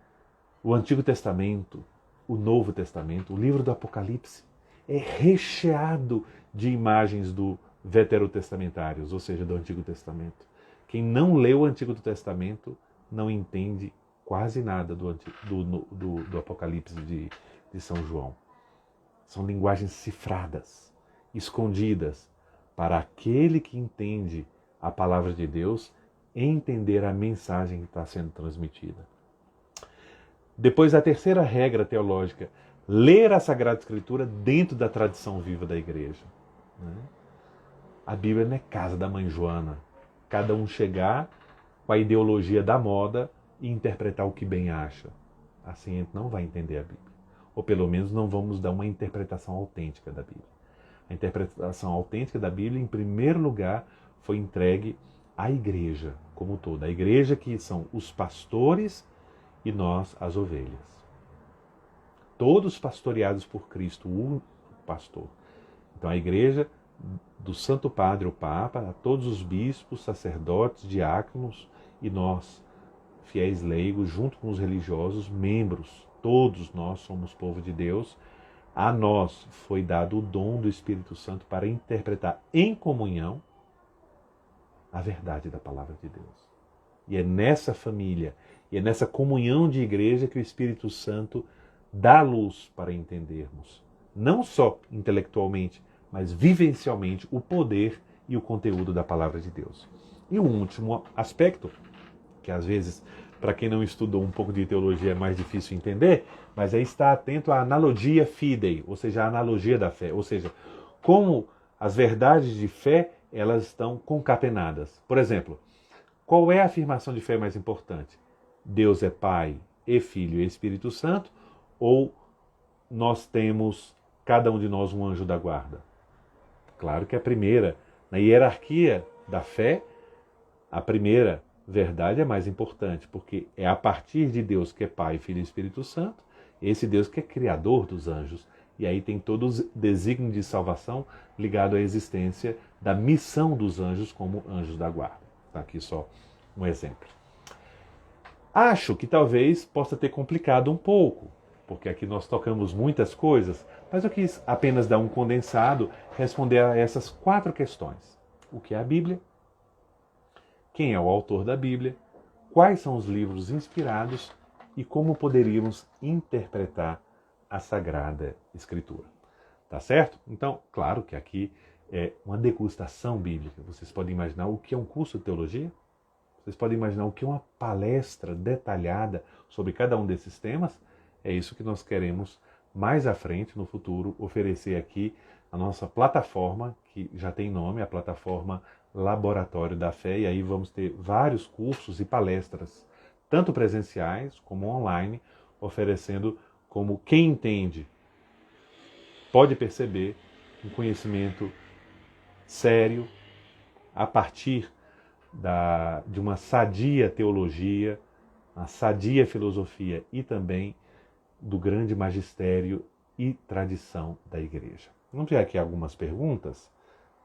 O Antigo Testamento, o Novo Testamento, o livro do Apocalipse, é recheado de imagens do veterotestamentários, ou seja, do Antigo Testamento. Quem não leu o Antigo Testamento não entende quase nada do Apocalipse de São João. São linguagens cifradas, escondidas, para aquele que entende a palavra de Deus entender a mensagem que está sendo transmitida. Depois, a terceira regra teológica, ler a Sagrada Escritura dentro da tradição viva da igreja. Né? A Bíblia não é casa da mãe Joana. Cada um chegar com a ideologia da moda e interpretar o que bem acha. Assim a gente não vai entender a Bíblia. Ou pelo menos não vamos dar uma interpretação autêntica da Bíblia. A interpretação autêntica da Bíblia, em primeiro lugar, foi entregue à igreja como toda. A igreja que são os pastores e nós, as ovelhas. Todos pastoreados por Cristo, o pastor. Então a igreja do Santo Padre, o Papa, a todos os bispos, sacerdotes, diáconos e nós, fiéis leigos, junto com os religiosos, membros, todos nós somos povo de Deus. A nós foi dado o dom do Espírito Santo para interpretar em comunhão a verdade da palavra de Deus. E é nessa família, e é nessa comunhão de igreja que o Espírito Santo dá luz para entendermos, não só intelectualmente, mas vivencialmente, o poder e o conteúdo da palavra de Deus. E o último aspecto, que às vezes, para quem não estudou um pouco de teologia, é mais difícil entender, mas aí está atento à analogia fidei, ou seja, a analogia da fé, ou seja, como as verdades de fé, elas estão concatenadas. Por exemplo, qual é a afirmação de fé mais importante? Deus é Pai e Filho e Espírito Santo, ou nós temos, cada um de nós, um anjo da guarda? Claro que a primeira, na hierarquia da fé, a primeira verdade é mais importante, porque é a partir de Deus que é Pai, Filho e Espírito Santo, esse Deus que é criador dos anjos. E aí tem todo o desígnio de salvação ligado à existência da missão dos anjos como anjos da guarda. Tá aqui só um exemplo. Acho que talvez possa ter complicado um pouco, porque aqui nós tocamos muitas coisas, mas eu quis apenas dar um condensado, responder a essas 4 questões. O que é a Bíblia? Quem é o autor da Bíblia? Quais são os livros inspirados? E como poderíamos interpretar a Sagrada Escritura? Tá certo? Então, claro que aqui é uma degustação bíblica. Vocês podem imaginar o que é um curso de teologia? Vocês podem imaginar o que é uma palestra detalhada sobre cada um desses temas? É isso que nós queremos mais à frente, no futuro, oferecer aqui a nossa plataforma, que já tem nome, a plataforma Laboratório da Fé, e aí vamos ter vários cursos e palestras, tanto presenciais como online, oferecendo como quem entende pode perceber um conhecimento sério, a partir de uma sadia teologia, uma sadia filosofia e também do grande magistério e tradição da igreja. Vamos ver aqui algumas perguntas,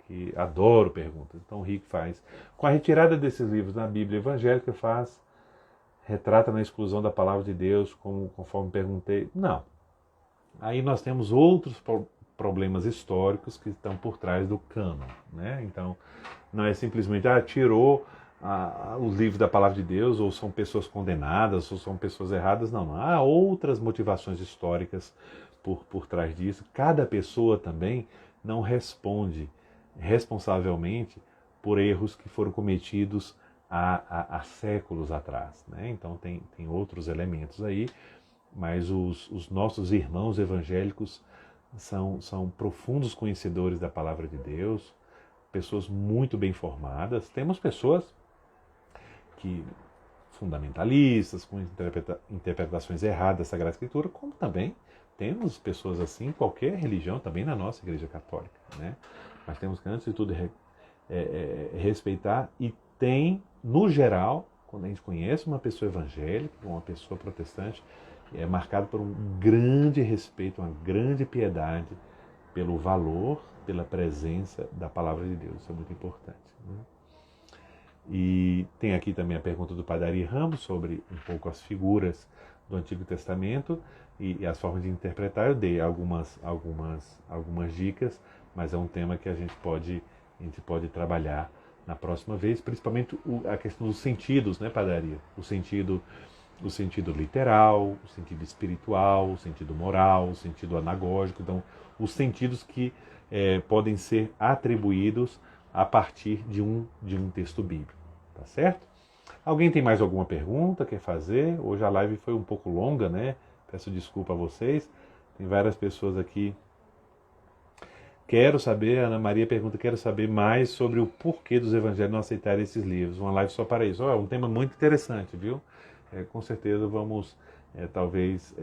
que adoro perguntas. Então o Rick faz. Com a retirada desses livros na Bíblia evangélica, retrata na exclusão da palavra de Deus, conforme perguntei? Não. Aí nós temos outros problemas históricos que estão por trás do cânon, né? Então, não é simplesmente, tirou os livros da palavra de Deus, ou são pessoas condenadas, ou são pessoas erradas. Não, há outras motivações históricas por trás disso. Cada pessoa também não responde responsavelmente por erros que foram cometidos há séculos atrás, né? Então tem outros elementos aí, mas os nossos irmãos evangélicos são profundos conhecedores da palavra de Deus, pessoas muito bem formadas. Temos pessoas fundamentalistas, com interpretações erradas da Sagrada Escritura, como também temos pessoas assim em qualquer religião, também na nossa Igreja Católica, né? Mas temos que, antes de tudo, respeitar, e tem, no geral, quando a gente conhece uma pessoa evangélica, uma pessoa protestante, é marcado por um grande respeito, uma grande piedade pelo valor, pela presença da palavra de Deus. Isso é muito importante, né? E tem aqui também a pergunta do Padre Ari Ramos sobre um pouco as figuras do Antigo Testamento e as formas de interpretar. Eu dei algumas dicas, mas é um tema que a gente pode trabalhar na próxima vez, principalmente a questão dos sentidos, né, Padre Ari? O sentido literal, o sentido espiritual, o sentido moral, o sentido anagógico. Então, os sentidos que podem ser atribuídos a partir de um texto bíblico, tá certo? Alguém tem mais alguma pergunta, quer fazer? Hoje a live foi um pouco longa, né? Peço desculpa a vocês. Tem várias pessoas aqui. Quero saber, a Ana Maria pergunta, quero saber mais sobre o porquê dos evangelhos não aceitarem esses livros. Uma live só para isso. É um tema muito interessante, viu? Com certeza vamos, talvez,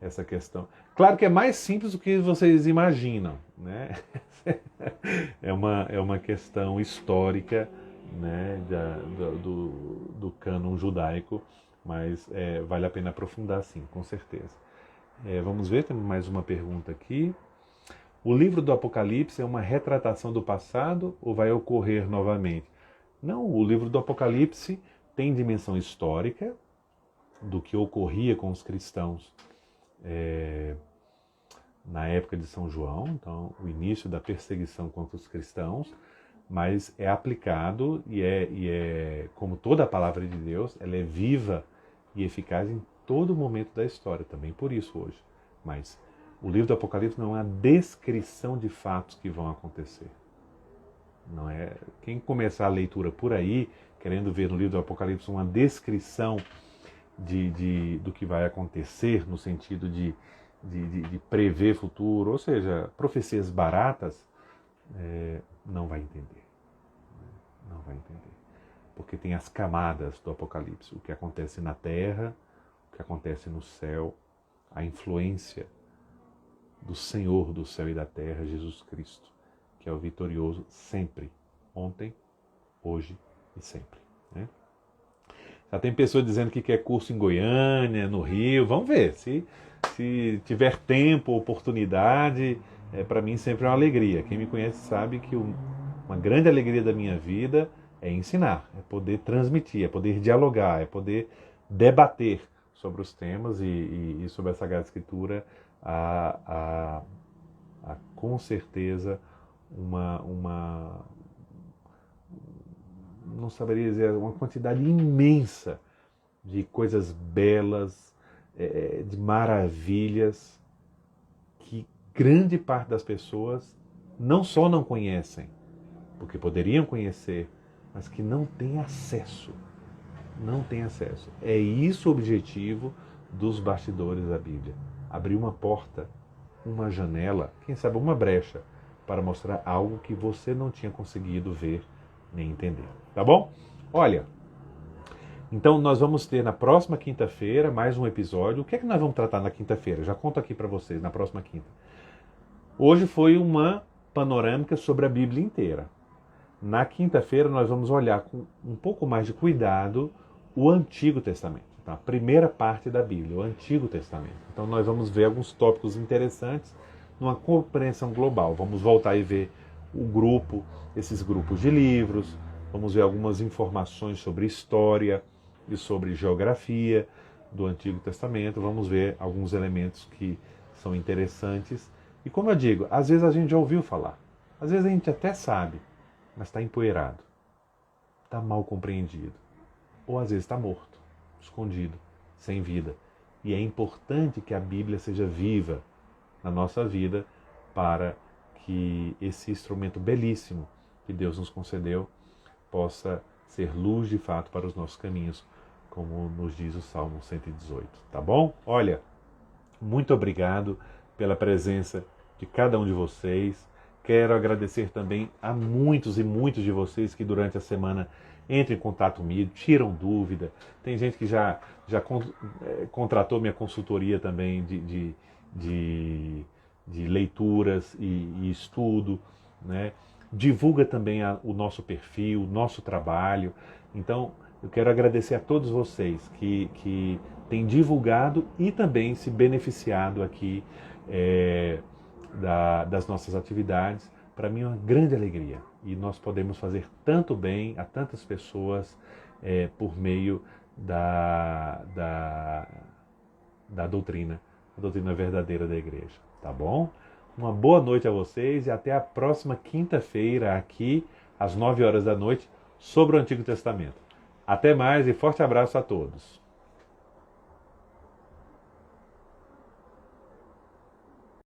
essa questão. Claro que é mais simples do que vocês imaginam, né? É uma questão histórica, né, do cânon judaico, mas vale a pena aprofundar, sim, com certeza. Vamos ver, temos mais uma pergunta aqui. O livro do Apocalipse é uma retratação do passado ou vai ocorrer novamente? Não, o livro do Apocalipse tem dimensão histórica do que ocorria com os cristãos na época de São João, então o início da perseguição contra os cristãos, mas é aplicado e como toda a palavra de Deus, ela é viva e eficaz em todo momento da história, também por isso hoje. Mas o livro do Apocalipse não é uma descrição de fatos que vão acontecer. Não é. Quem começar a leitura por aí, querendo ver no livro do Apocalipse uma descrição do que vai acontecer, no sentido de prever futuro, ou seja, profecias baratas, não vai entender. Não vai entender. Porque tem as camadas do Apocalipse, o que acontece na terra, o que acontece no céu, a influência do Senhor do céu e da terra, Jesus Cristo, que é o vitorioso sempre, ontem, hoje e sempre, né? Já tem pessoa dizendo que quer curso em Goiânia, no Rio. Vamos ver, se tiver tempo, oportunidade, para mim sempre é uma alegria. Quem me conhece sabe que uma grande alegria da minha vida é ensinar, é poder transmitir, é poder dialogar, é poder debater sobre os temas e sobre a Sagrada Escritura, com certeza não saberia dizer, uma quantidade imensa de coisas belas, de maravilhas, que grande parte das pessoas não só não conhecem, porque poderiam conhecer, mas que não têm acesso. Não têm acesso. É isso o objetivo dos bastidores da Bíblia. Abrir uma porta, uma janela, quem sabe uma brecha, para mostrar algo que você não tinha conseguido ver nem entender. Tá bom? Olha, então nós vamos ter na próxima quinta-feira mais um episódio. O que é que nós vamos tratar na quinta-feira? Já conto aqui para vocês, na próxima quinta. Hoje foi uma panorâmica sobre a Bíblia inteira. Na quinta-feira nós vamos olhar com um pouco mais de cuidado o Antigo Testamento, tá? A primeira parte da Bíblia, o Antigo Testamento. Então nós vamos ver alguns tópicos interessantes numa compreensão global. Vamos voltar e ver esses grupos de livros, vamos ver algumas informações sobre história e sobre geografia do Antigo Testamento, vamos ver alguns elementos que são interessantes. E como eu digo, às vezes a gente já ouviu falar, às vezes a gente até sabe, mas está empoeirado, está mal compreendido, ou às vezes está morto, escondido, sem vida. E é importante que a Bíblia seja viva na nossa vida para que esse instrumento belíssimo que Deus nos concedeu possa ser luz de fato para os nossos caminhos, como nos diz o Salmo 118, tá bom? Olha, muito obrigado pela presença de cada um de vocês. Quero agradecer também a muitos e muitos de vocês que durante a semana entram em contato comigo, tiram dúvida. Tem gente que já contratou minha consultoria também de leituras e estudo, né? Divulga também o nosso perfil, o nosso trabalho. Então, eu quero agradecer a todos vocês que têm divulgado e também se beneficiado aqui das nossas atividades. Para mim é uma grande alegria. E nós podemos fazer tanto bem a tantas pessoas por meio da doutrina, a doutrina verdadeira da igreja. Tá bom? Uma boa noite a vocês e até a próxima quinta-feira aqui, às 9 horas da noite, sobre o Antigo Testamento. Até mais e forte abraço a todos.